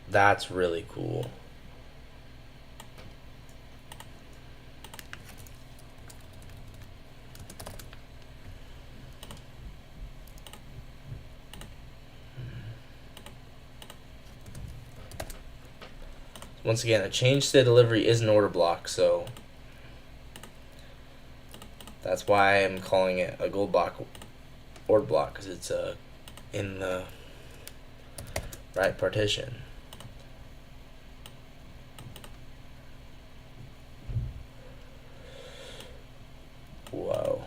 Speaker 1: That's really cool. Once again, a change state delivery is an order block, so That's why I'm calling it a gold block or block, because it's in the right partition. Whoa.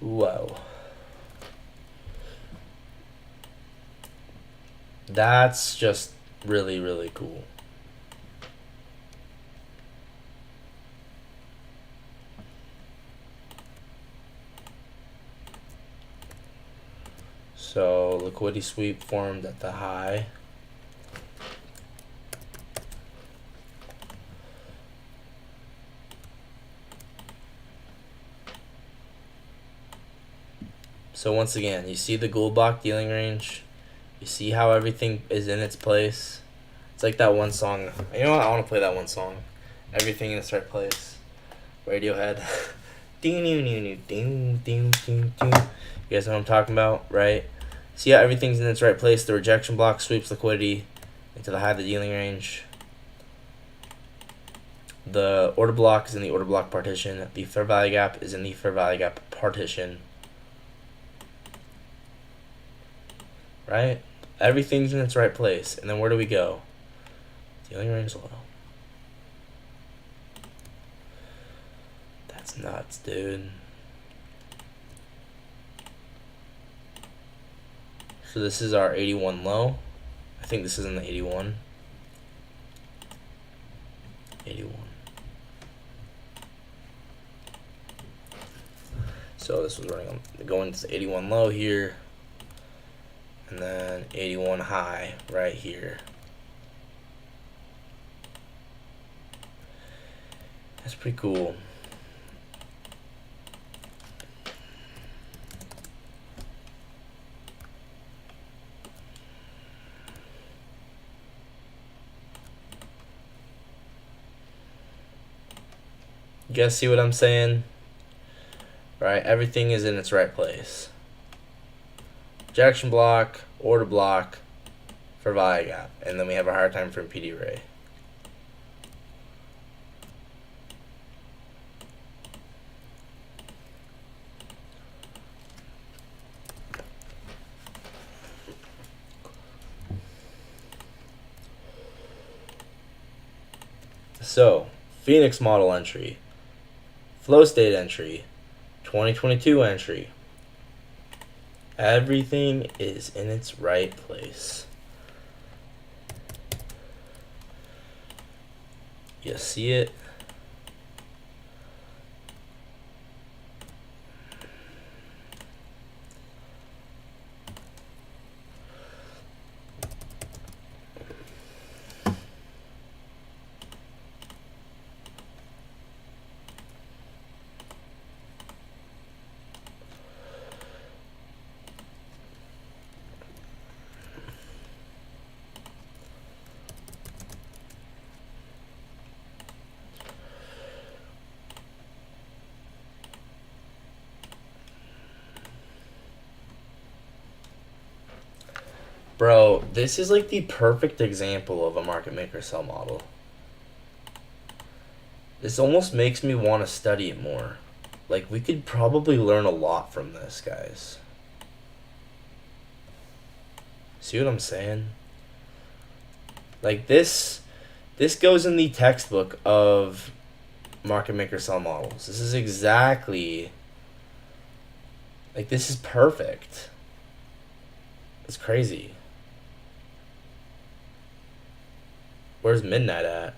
Speaker 1: Whoa. That's just really, really cool. So liquidity sweep formed at the high. So once again, you see the gold block dealing range. You see how everything is in its place. It's like that one song. You know what? I want to play that one song. Everything in its right place. Radiohead. You guys know what I'm talking about, right? See how everything's in its right place. The rejection block sweeps liquidity into the high of the dealing range. The order block is in the order block partition. The fair value gap is in the fair value gap partition. Right? Everything's in its right place. And then where do we go? Dealing range low. That's nuts, dude. So this is our 81 low. I think this is in the 81. 81. So this was running on going to the 81 low here. And then 81 high right here. That's pretty cool. You guys see what I'm saying? Right? Everything is in its right place. Rejection block, order block, for value gap. And then we have a hard time from PD Ray. So, Phoenix model entry, flow state entry, 2022 entry. Everything is in its right place. You see it? Bro, this is like the perfect example of a market maker sell model. This almost makes me want to study it more. Like, we could probably learn a lot from this, guys. See what I'm saying? Like, this goes in the textbook of market maker sell models. This is exactly... Like, this is perfect. It's crazy. Where's midnight at?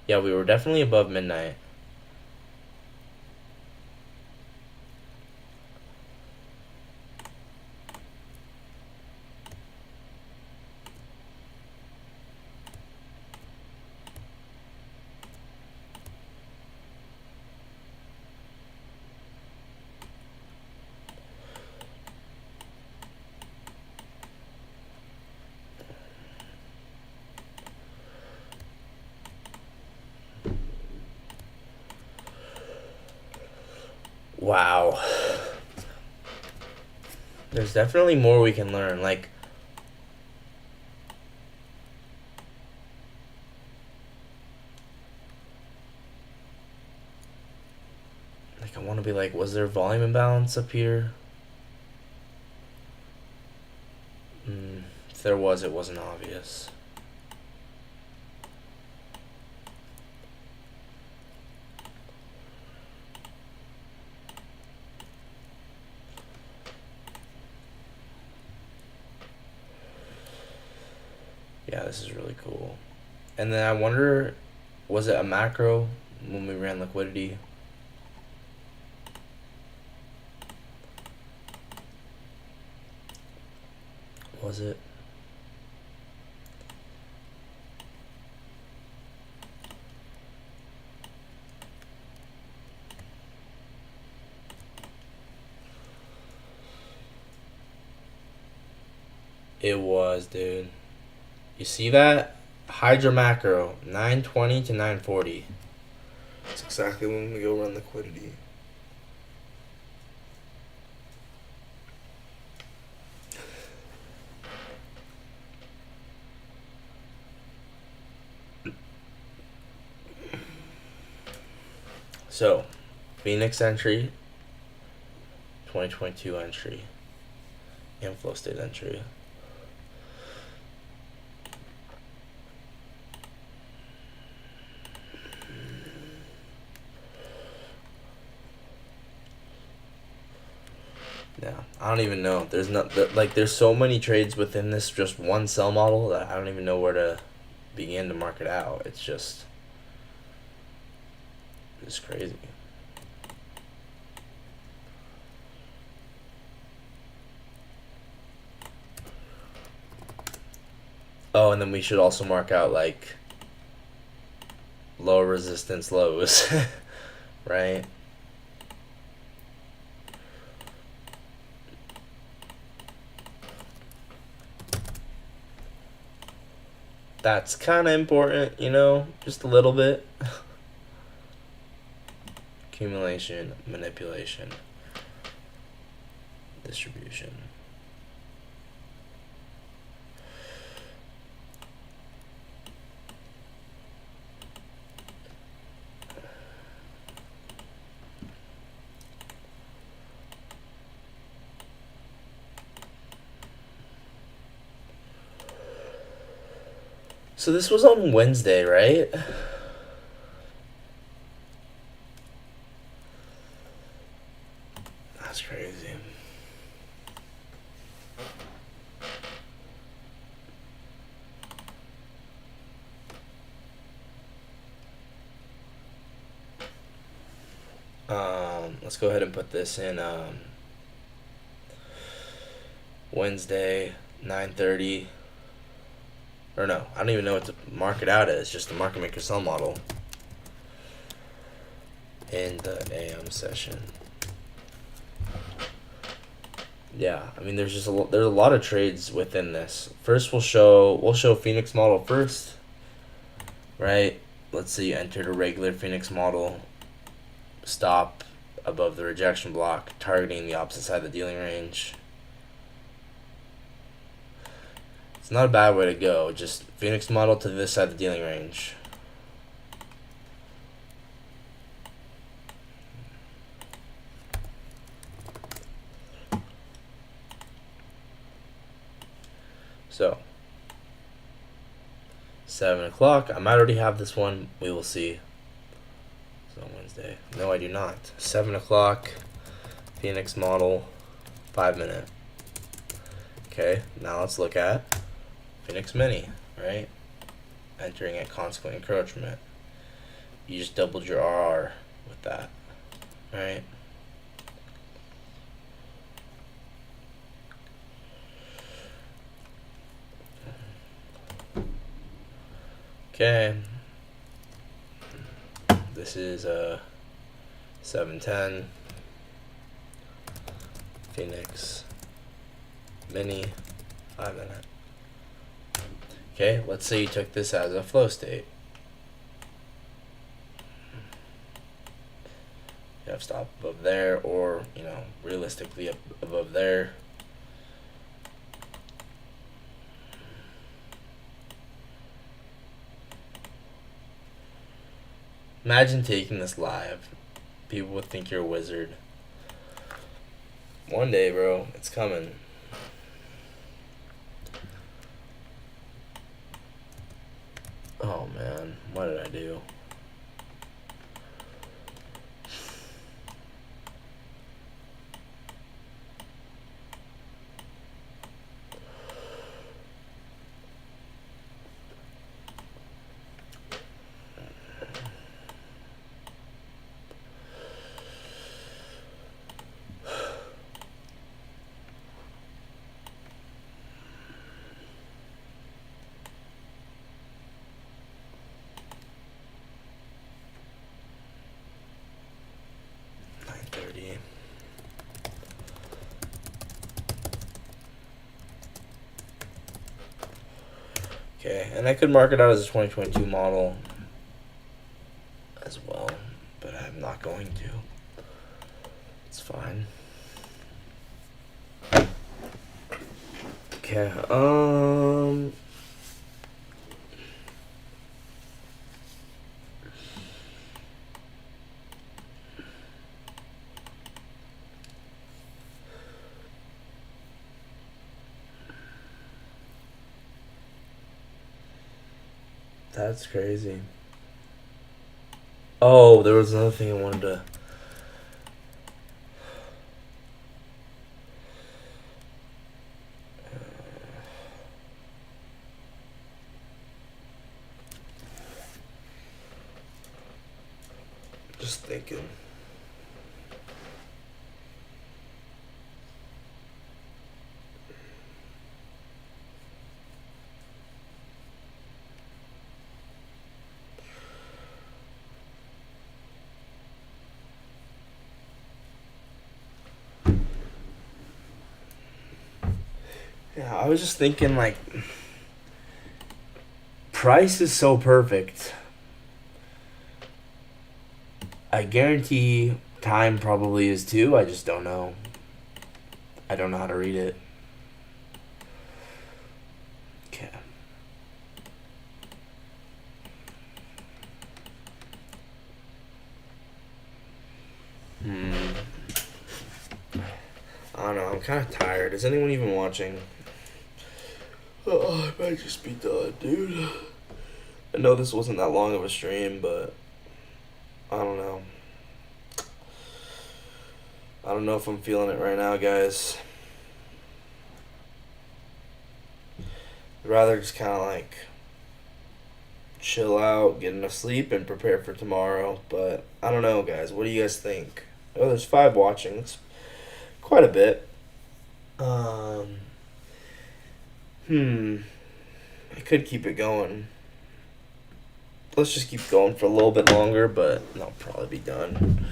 Speaker 1: Yeah, we were definitely above midnight. Wow. There's definitely more we can learn. Like, Like, I want to be like, was there volume imbalance up here? If there was, it wasn't obvious. Yeah, this is really cool. And then I wonder, was it a macro when we ran liquidity? Was it? It was, dude. You see that? Hydra macro, 920 to 940. That's exactly when we go run liquidity. So, Phoenix entry, 2022 entry, inflow state entry. Yeah, I don't even know. There's not like there's so many trades within this just one sell model that I don't even know where to begin to mark it out. It's crazy. Oh, and then we should also mark out like low resistance lows, right? That's kind of important, you know, just a little bit. Accumulation, manipulation, distribution. So this was on Wednesday, right? That's crazy. Let's go ahead and put this in Wednesday, 9:30. Or no, I don't even know what to mark it out as. Just the market maker sell model in the AM session. Yeah, I mean there's a lot of trades within this. First we'll show Phoenix model first, right? Let's say you entered a regular Phoenix model, stop above the rejection block, targeting the opposite side of the dealing range. It's not a bad way to go. Just Phoenix model to this side of the dealing range. So 7 o'clock. I might already have this one. We will see. So Wednesday. No, I do not. 7 o'clock. Phoenix model. 5-minute. Okay, now let's look at Phoenix Mini, right? Entering at consequent encroachment. You just doubled your RR with that, right? Okay. This is 710 Phoenix Mini 5-minute. Okay, let's say you took this as a flow state. You have stop above there, or you know, realistically up above there. Imagine taking this live People would think you're a wizard. One day, bro. It's coming. Oh, man. What did I do? Okay, and I could mark it out as a 2022 model as well, but I'm not going to. It's fine. Okay, that's crazy. Oh, there was another thing I wanted to. Just thinking. Yeah, I was just thinking, like, price is so perfect. I guarantee time probably is too. I just don't know. I don't know how to read it. Okay. I don't know. I'm kind of tired. Is anyone even watching? Oh, I might just be done, dude. I know this wasn't that long of a stream, but I don't know. I don't know if I'm feeling it right now, guys. I'd rather just kind of like chill out, get enough sleep, and prepare for tomorrow. But I don't know, guys. What do you guys think? Oh, there's 5 watching. That's quite a bit. I could keep it going. Let's just keep going for a little bit longer, but I'll probably be done.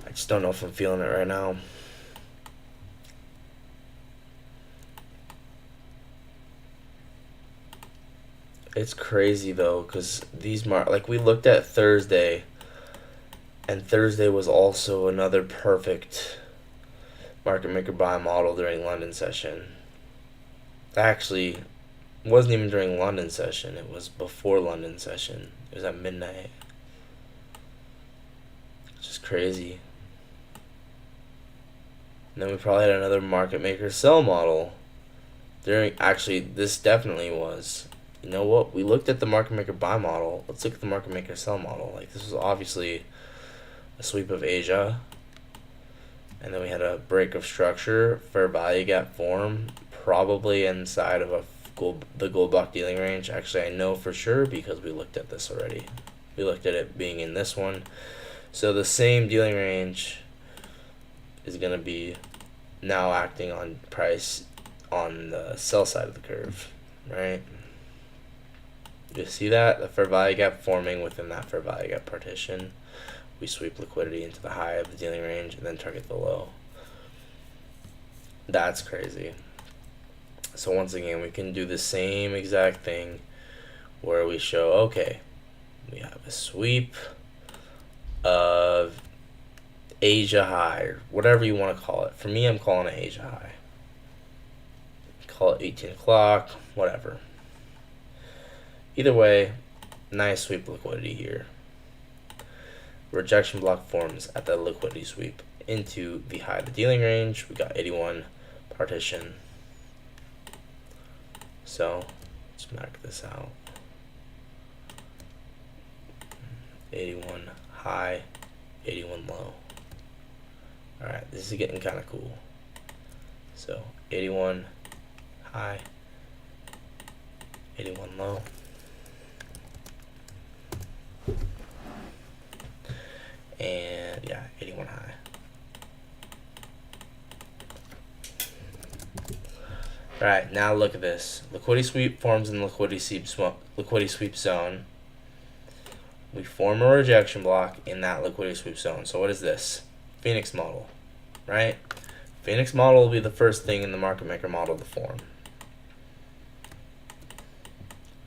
Speaker 1: I just don't know if I'm feeling it right now. It's crazy though, because these like we looked at Thursday, and Thursday was also another perfect market maker buy model during London session. Actually, it wasn't even during London session. It was before London session. It was at midnight. It's just crazy. And then we probably had another market maker sell model during. Actually, this definitely was. You know what? We looked at the market maker buy model. Let's look at the market maker sell model. Like, this was obviously a sweep of Asia. And then we had a break of structure, fair value gap form, probably inside of the gold block dealing range. Actually, I know for sure because we looked at this already. We looked at it being in this one. So the same dealing range is going to be now acting on price on the sell side of the curve, right? You see that? The fair value gap forming within that fair value gap partition. We sweep liquidity into the high of the dealing range and then target the low. That's crazy. So once again, we can do the same exact thing where we show, okay, we have a sweep of Asia high, or whatever you want to call it. For me, I'm calling it Asia high. Call it 18 o'clock, whatever. Either way, nice sweep liquidity here. rejection block forms at the liquidity sweep into the high of the dealing range. We got 81 partition. So let's mark this out. 81 high, 81 low. Alright, this is getting kind of cool. So 81 high, 81 low. And yeah, 81 high. Alright, now look at this. Liquidity sweep forms in the liquidity sweep zone. We form a rejection block in that liquidity sweep zone. So what is this? Phoenix model, right? Phoenix model will be the first thing in the market maker model to form.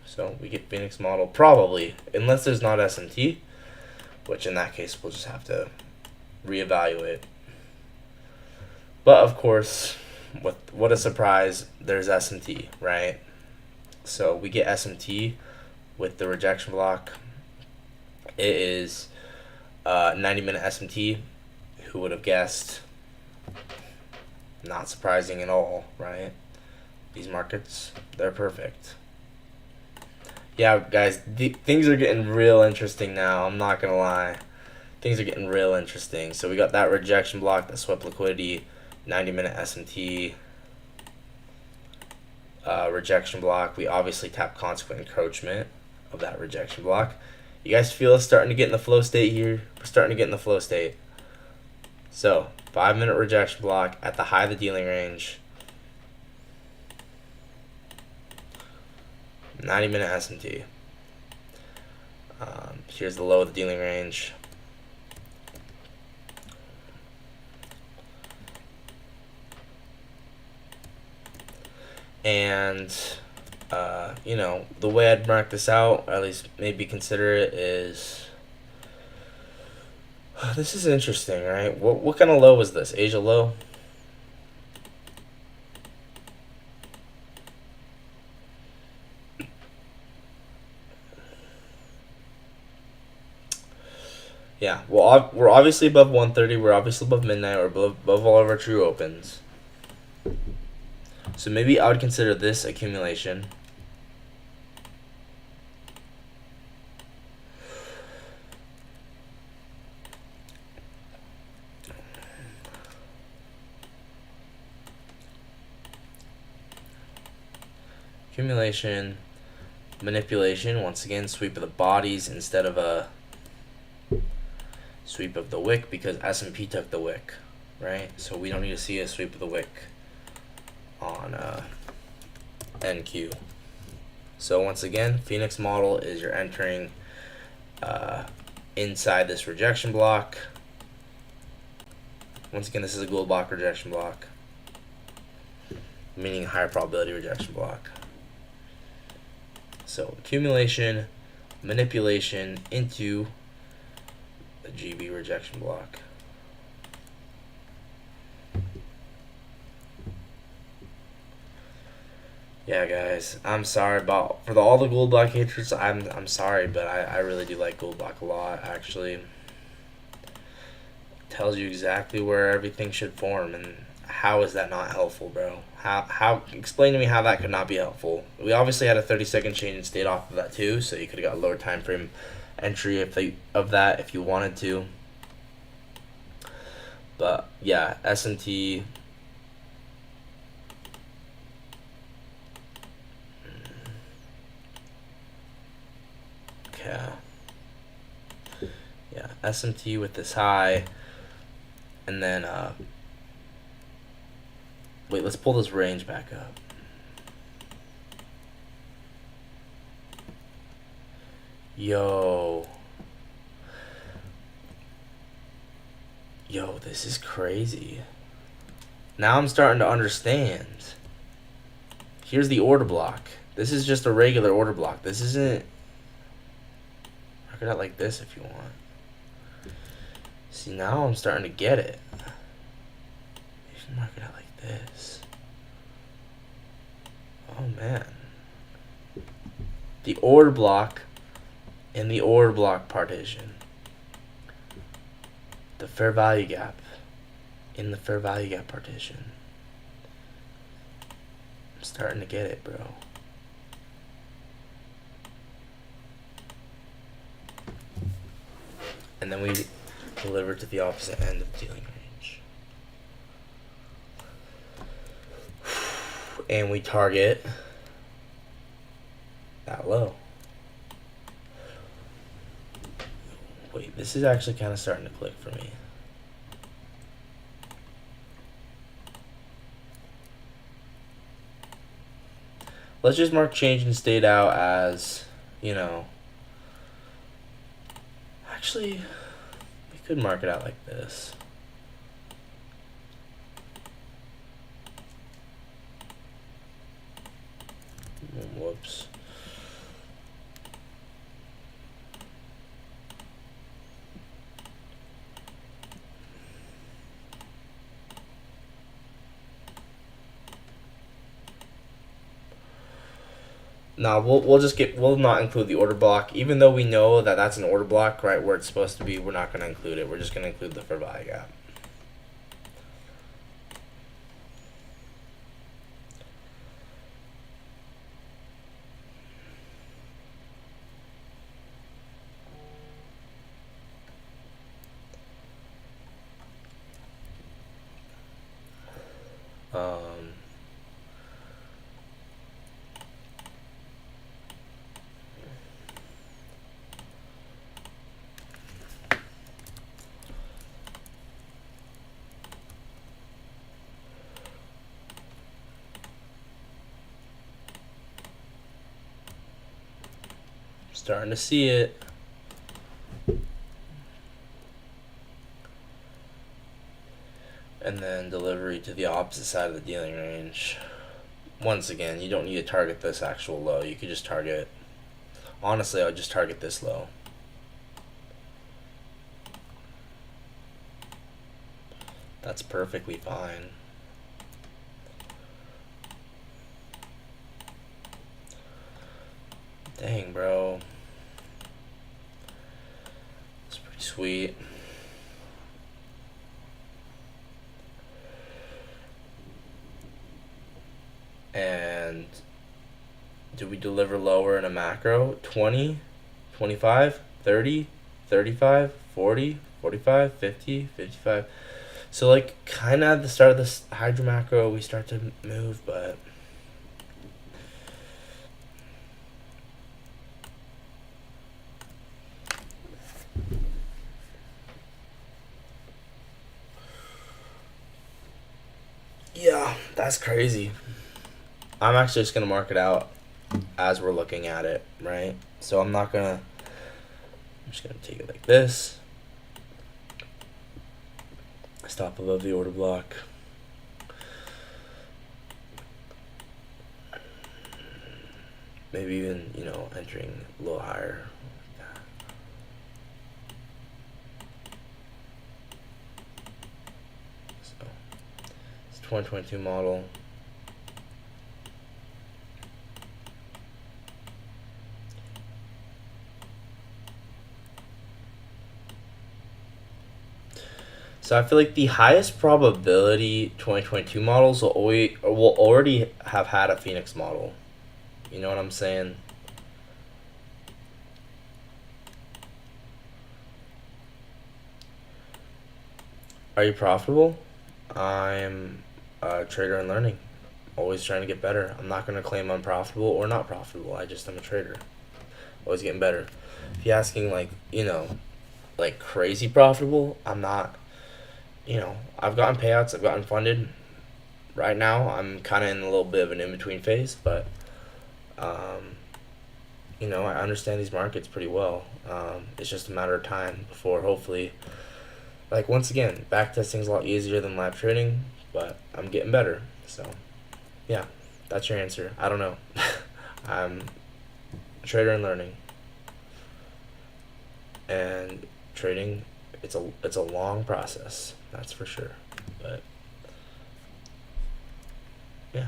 Speaker 1: So we get Phoenix model probably, unless there's not SMT, which in that case we'll just have to reevaluate. But of course, what a surprise, there's SMT, right? So we get SMT with the rejection block. It is 90-minute SMT. Who would have guessed? Not surprising at all, right? These markets, they're perfect. Yeah, guys, things are getting real interesting now. I'm not gonna lie, things are getting real interesting. So we got that rejection block that swept liquidity, 90-minute SMT, rejection block. We obviously tap consequent encroachment of that rejection block. You guys feel us starting to get in the flow state here? We're starting to get in the flow state. So 5-minute rejection block at the high of the dealing range. 90-minute SMT. Here's the low of the dealing range. And you know, the way I'd mark this out, or at least maybe consider it, is this is interesting, right? What kind of low was this? Asia low? Yeah, well, we're obviously above 130. We're obviously above midnight. We're above all of our true opens. So maybe I would consider this accumulation. Accumulation, manipulation, once again, sweep of the bodies instead of a sweep of the wick, because S&P took the wick, right? So we don't need to see a sweep of the wick on NQ. So once again, Phoenix model is you're entering inside this rejection block. Once again, this is a gold block rejection block, meaning higher probability rejection block. So accumulation, manipulation into the GB rejection block. Yeah, guys, I'm sorry about all the gold block haters. I'm sorry, but I really do like gold block a lot. Actually, it tells you exactly where everything should form, and how is that not helpful, bro? How explain to me how that could not be helpful? We obviously had a 30-second change and stayed off of that too, so you could have got a lower time frame entry if you wanted to. But yeah, S&T. Yeah, SMT with this high, and then wait, let's pull this range back up. Yo, this is crazy. Now I'm starting to understand. Here's the order block. This is just a regular order block. This isn't. Mark it out like this if you want. See, now I'm starting to get it. You should mark it out like this. Oh man. The order block and the order block partition. the fair value gap in the fair value gap partition. I'm starting to get it, bro. And then we deliver to the opposite end of the dealing range. And we target that low. Wait, this is actually kind of starting to click for me. Let's just mark change in state out as, actually, we could mark it out like this. Whoops. No, we'll not include the order block, even though we know that that's an order block, right, where it's supposed to be. We're not going to include it. We're just going to include the fair value gap. Starting to see it. And then delivery to the opposite side of the dealing range. Once again, you don't need to target this actual low. You could just target, honestly, I would just target this low. That's perfectly fine. Dang, bro. That's pretty sweet. And do we deliver lower in a macro? 20, 25, 30, 35, 40, 45, 50, 55. So like kind of at the start of this hydro macro we start to move, but yeah, that's crazy. I'm actually just gonna mark it out as we're looking at it, right? So I'm just gonna take it like this. Stop above the order block. Maybe even, entering a little higher. So it's 2022 model. So I feel like the highest probability 2022 models will already have had a Phoenix model. You know what I'm saying? Are you profitable? I'm a trader in learning. Always trying to get better. I'm not going to claim I'm profitable or not profitable. I'm a trader. Always getting better. If you're asking like crazy profitable, I'm not. I've gotten payouts, I've gotten funded. Right now, I'm kind of in a little bit of an in-between phase, but, I understand these markets pretty well. It's just a matter of time before, hopefully, once again, backtesting is a lot easier than live trading, but I'm getting better. So, yeah, that's your answer. I don't know. I'm a trader in learning. And trading, it's a long process, that's for sure. But yeah.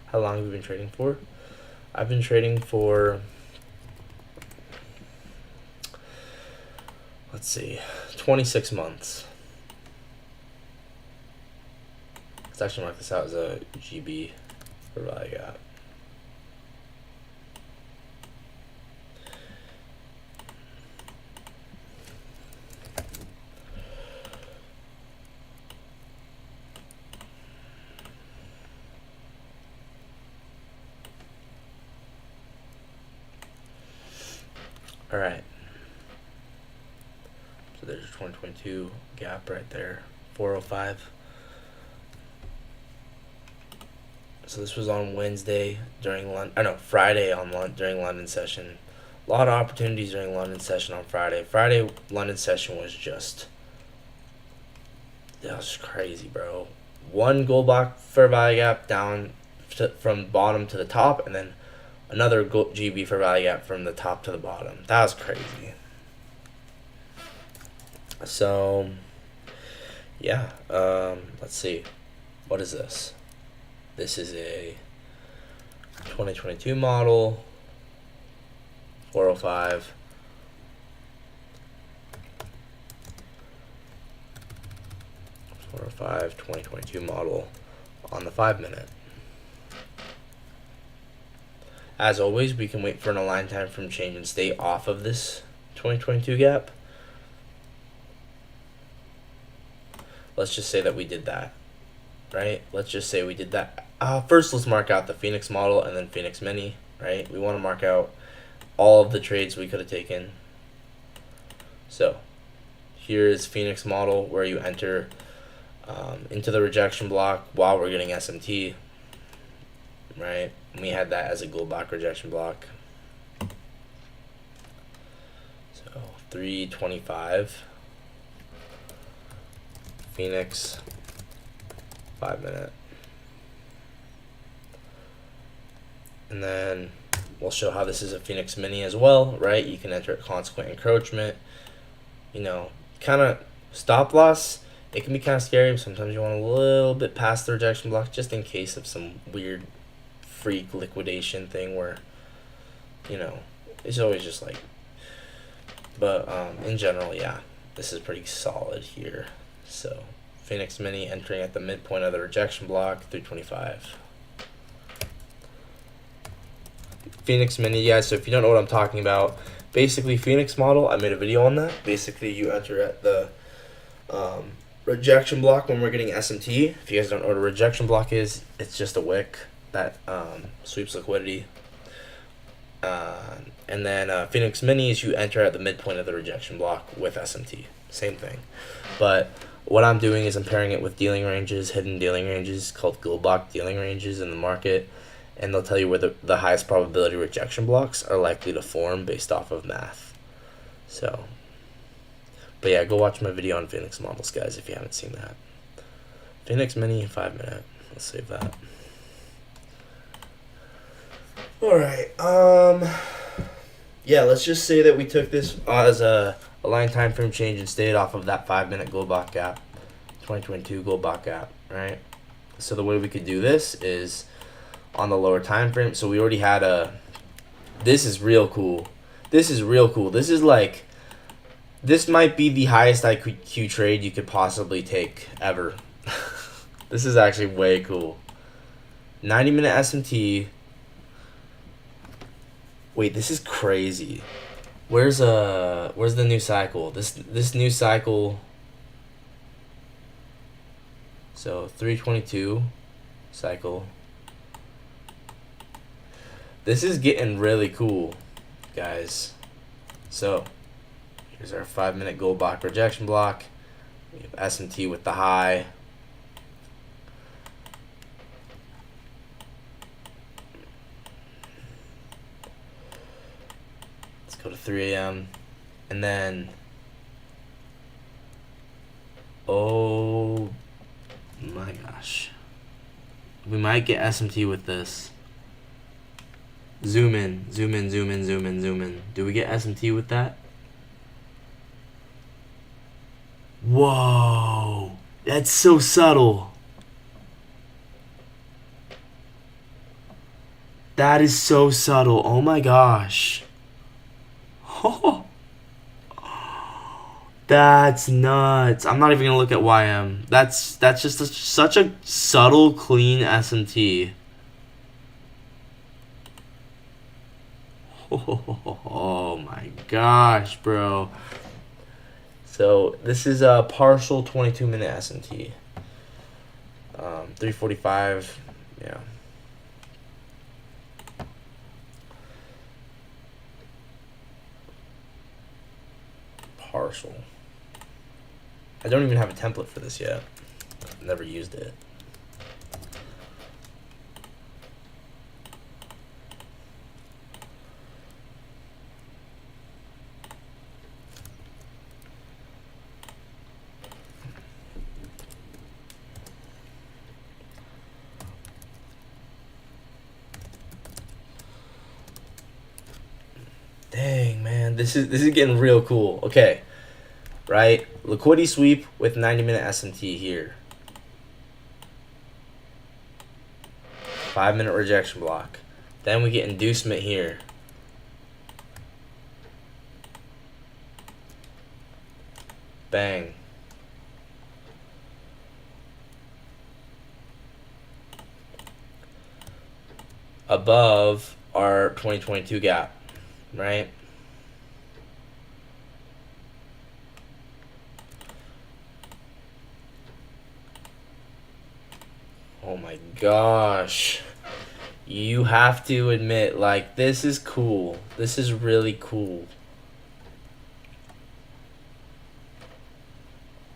Speaker 1: How long have you been trading for? I've been trading for, let's see, 26 months. Let's actually mark this out as a GB for value gap. All right. So there's a 2022 gap right there, 405. So this was on Wednesday during Friday during London session. A lot of opportunities during London session on Friday. Friday London session was that was crazy, bro. One gold block fair value gap down from bottom to the top, and then another GB fair value gap from the top to the bottom. That was crazy. So, yeah. Let's see. What is this? This is a 2022 model, 405. Or 2022 model on the 5 minute. As always, we can wait for an align time from change in state off of this 2022 gap. Let's just say that we did that, right? Let's just say we did that. First, let's mark out the Phoenix model and then Phoenix Mini, right? We want to mark out all of the trades we could have taken. So, here is Phoenix model where you enter into the rejection block while we're getting SMT, right? And we had that as a gold block rejection block. So 325 Phoenix 5 minute, and then we'll show how this is a Phoenix Mini as well, right? You can enter a consequent encroachment, kind of stop loss. It can be kind of scary. Sometimes you want a little bit past the rejection block just in case of some weird freak liquidation thing where, it's always just like, but in general, yeah, this is pretty solid here. So Phoenix Mini entering at the midpoint of the rejection block, 325. Phoenix Mini, guys, so if you don't know what I'm talking about, basically Phoenix model, I made a video on that. Basically, you enter at the rejection block when we're getting SMT. If you guys don't know what a rejection block is, it's just a wick that sweeps liquidity. And then Phoenix Minis, you enter at the midpoint of the rejection block with SMT. Same thing. But what I'm doing is I'm pairing it with dealing ranges, hidden dealing ranges called gold block dealing ranges in the market. And they'll tell you where the highest probability rejection blocks are likely to form based off of math. So, but yeah, go watch my video on Phoenix models, guys, if you haven't seen that. Phoenix Mini 5 minute. Let's save that. Alright, yeah, let's just say that we took this as a line time frame change and stayed off of that 5 minute gold block gap, 2022 gold block gap, right? So the way we could do this is on the lower time frame. So we already had this is real cool. This is real cool. This is like, this might be the highest IQ trade you could possibly take ever. This is actually way cool. 90 minute SMT. Wait, this is crazy. Where's the new cycle? This new cycle. So 322 cycle. This is getting really cool, guys. So here's our 5 minute gold block rejection block. We have SMT with the high. Let's go to 3 a.m. And then, oh my gosh, we might get SMT with this. Zoom in, zoom in, zoom in, zoom in, zoom in. Do we get SMT with that? Whoa, that's so subtle. That is so subtle. Oh my gosh. That's nuts. I'm not even gonna look at YM. That's just such a subtle, clean SMT. Oh my gosh, bro. So this is a partial 22-minute SMT. 345. Yeah. Partial. I don't even have a template for this yet. I've never used it. Dang, man, this is getting real cool. Okay, right? Liquidity sweep with 90-minute SMT here. 5-minute rejection block. Then we get inducement here. Bang. Above our 2022 gap, right? Oh my gosh. You have to admit, like, this is cool. This is really cool.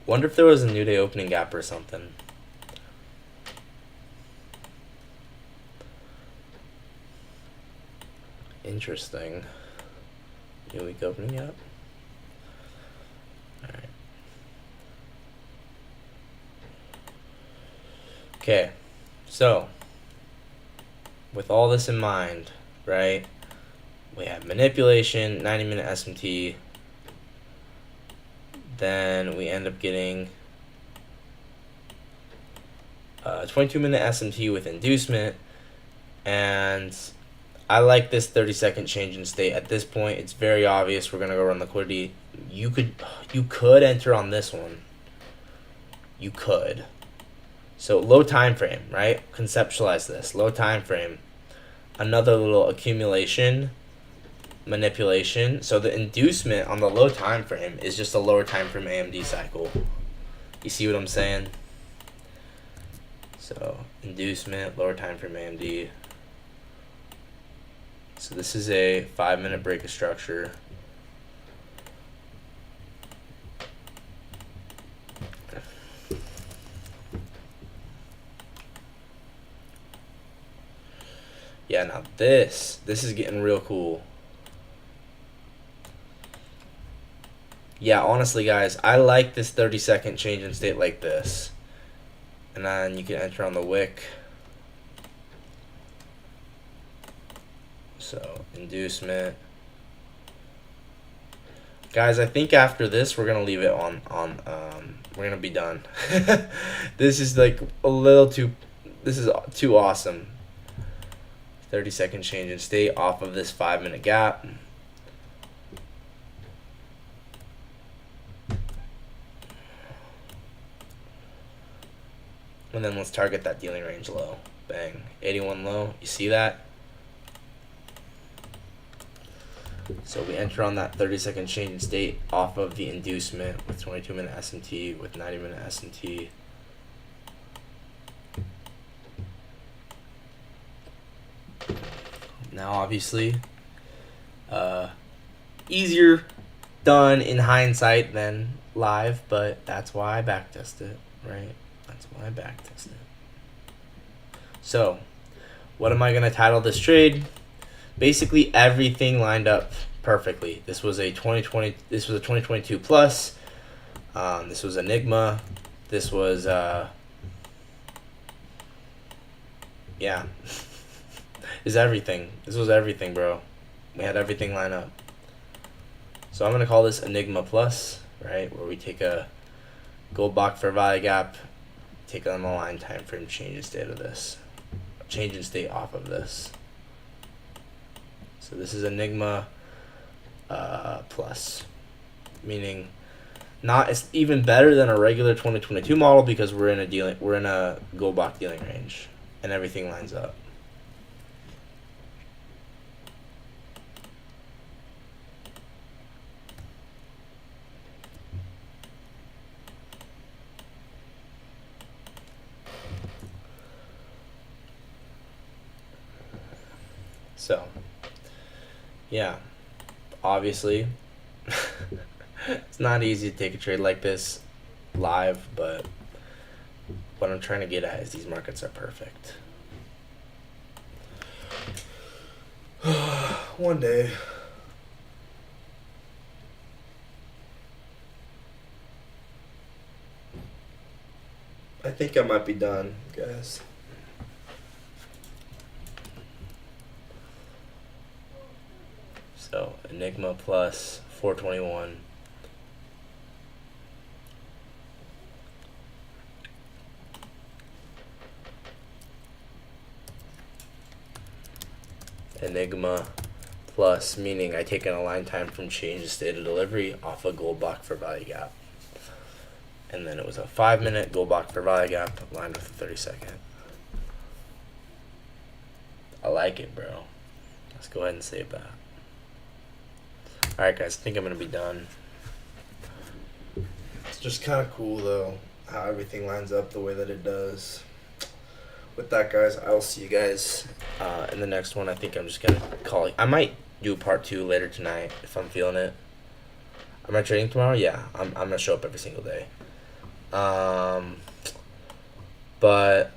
Speaker 1: Wonder if there was a New Day opening gap or something. Interesting. New week opening gap? Alright. Okay. So, with all this in mind, right? We have manipulation, 90-minute SMT. Then we end up getting 22-minute SMT with inducement. And I like this 30-second change in state. At this point, it's very obvious we're going to go run liquidity. You could enter on this one. You could. So low time frame, right? Conceptualize this. Low time frame. Another little accumulation, manipulation. So the inducement on the low time frame is just a lower time frame AMD cycle. You see what I'm saying? So inducement, lower time frame AMD. So this is a 5-minute break of structure. Yeah, now this is getting real cool. Yeah, honestly, guys, I like this 30-second change in state like this. And then you can enter on the wick. So, inducement. Guys, I think after this, we're going to leave it on we're going to be done. This is like a little too, this is too awesome. 30-second change in state off of this 5-minute gap. And then let's target that dealing range low. Bang. 81 low. You see that? So we enter on that 30-second change in state off of the inducement with 22-minute SMT, with 90-minute SMT. Now, obviously, easier done in hindsight than live, but that's why I backtest it, right? That's why I backtest it. So, what am I going to title this trade? Basically, everything lined up perfectly. This was a 2020. This was a 2022 plus. This was Enigma. This was yeah. Is everything. This was everything, bro. We had everything line up. So I'm gonna call this Enigma Plus, right? Where we take a gold block for value gap, take on the line time frame, change in state of this, change in state off of this. So this is Enigma Plus, meaning not it's even better than a regular 2022 model because we're in a gold block dealing range, and everything lines up. So, yeah, obviously, it's not easy to take a trade like this live, but what I'm trying to get at is these markets are perfect. One day. I think I might be done, guys. So, Enigma plus 421. Enigma plus, meaning I take an align time from change to state of delivery off a gold block for value gap. And then it was a 5-minute gold block for value gap aligned with a 30-second. I like it, bro. Let's go ahead and save that. Alright, guys, I think I'm going to be done. It's just kind of cool, though, how everything lines up the way that it does. With that, guys, I will see you guys in the next one. I think I'm just going to call it. I might do part 2 later tonight if I'm feeling it. Am I trading tomorrow? Yeah, I'm going to show up every single day. But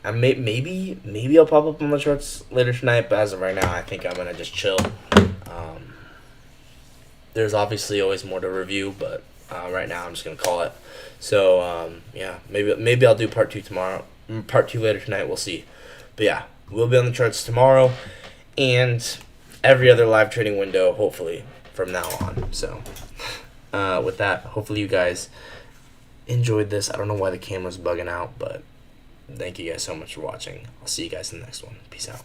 Speaker 1: I maybe I'll pop up on the charts later tonight, but as of right now, I think I'm going to just chill. There's obviously always more to review, but right now I'm just going to call it. So, yeah, maybe I'll do part 2 tomorrow. Part 2 later tonight, we'll see. But yeah, we'll be on the charts tomorrow and every other live trading window, hopefully, from now on. So, with that, hopefully you guys enjoyed this. I don't know why the camera's bugging out, but thank you guys so much for watching. I'll see you guys in the next one. Peace out.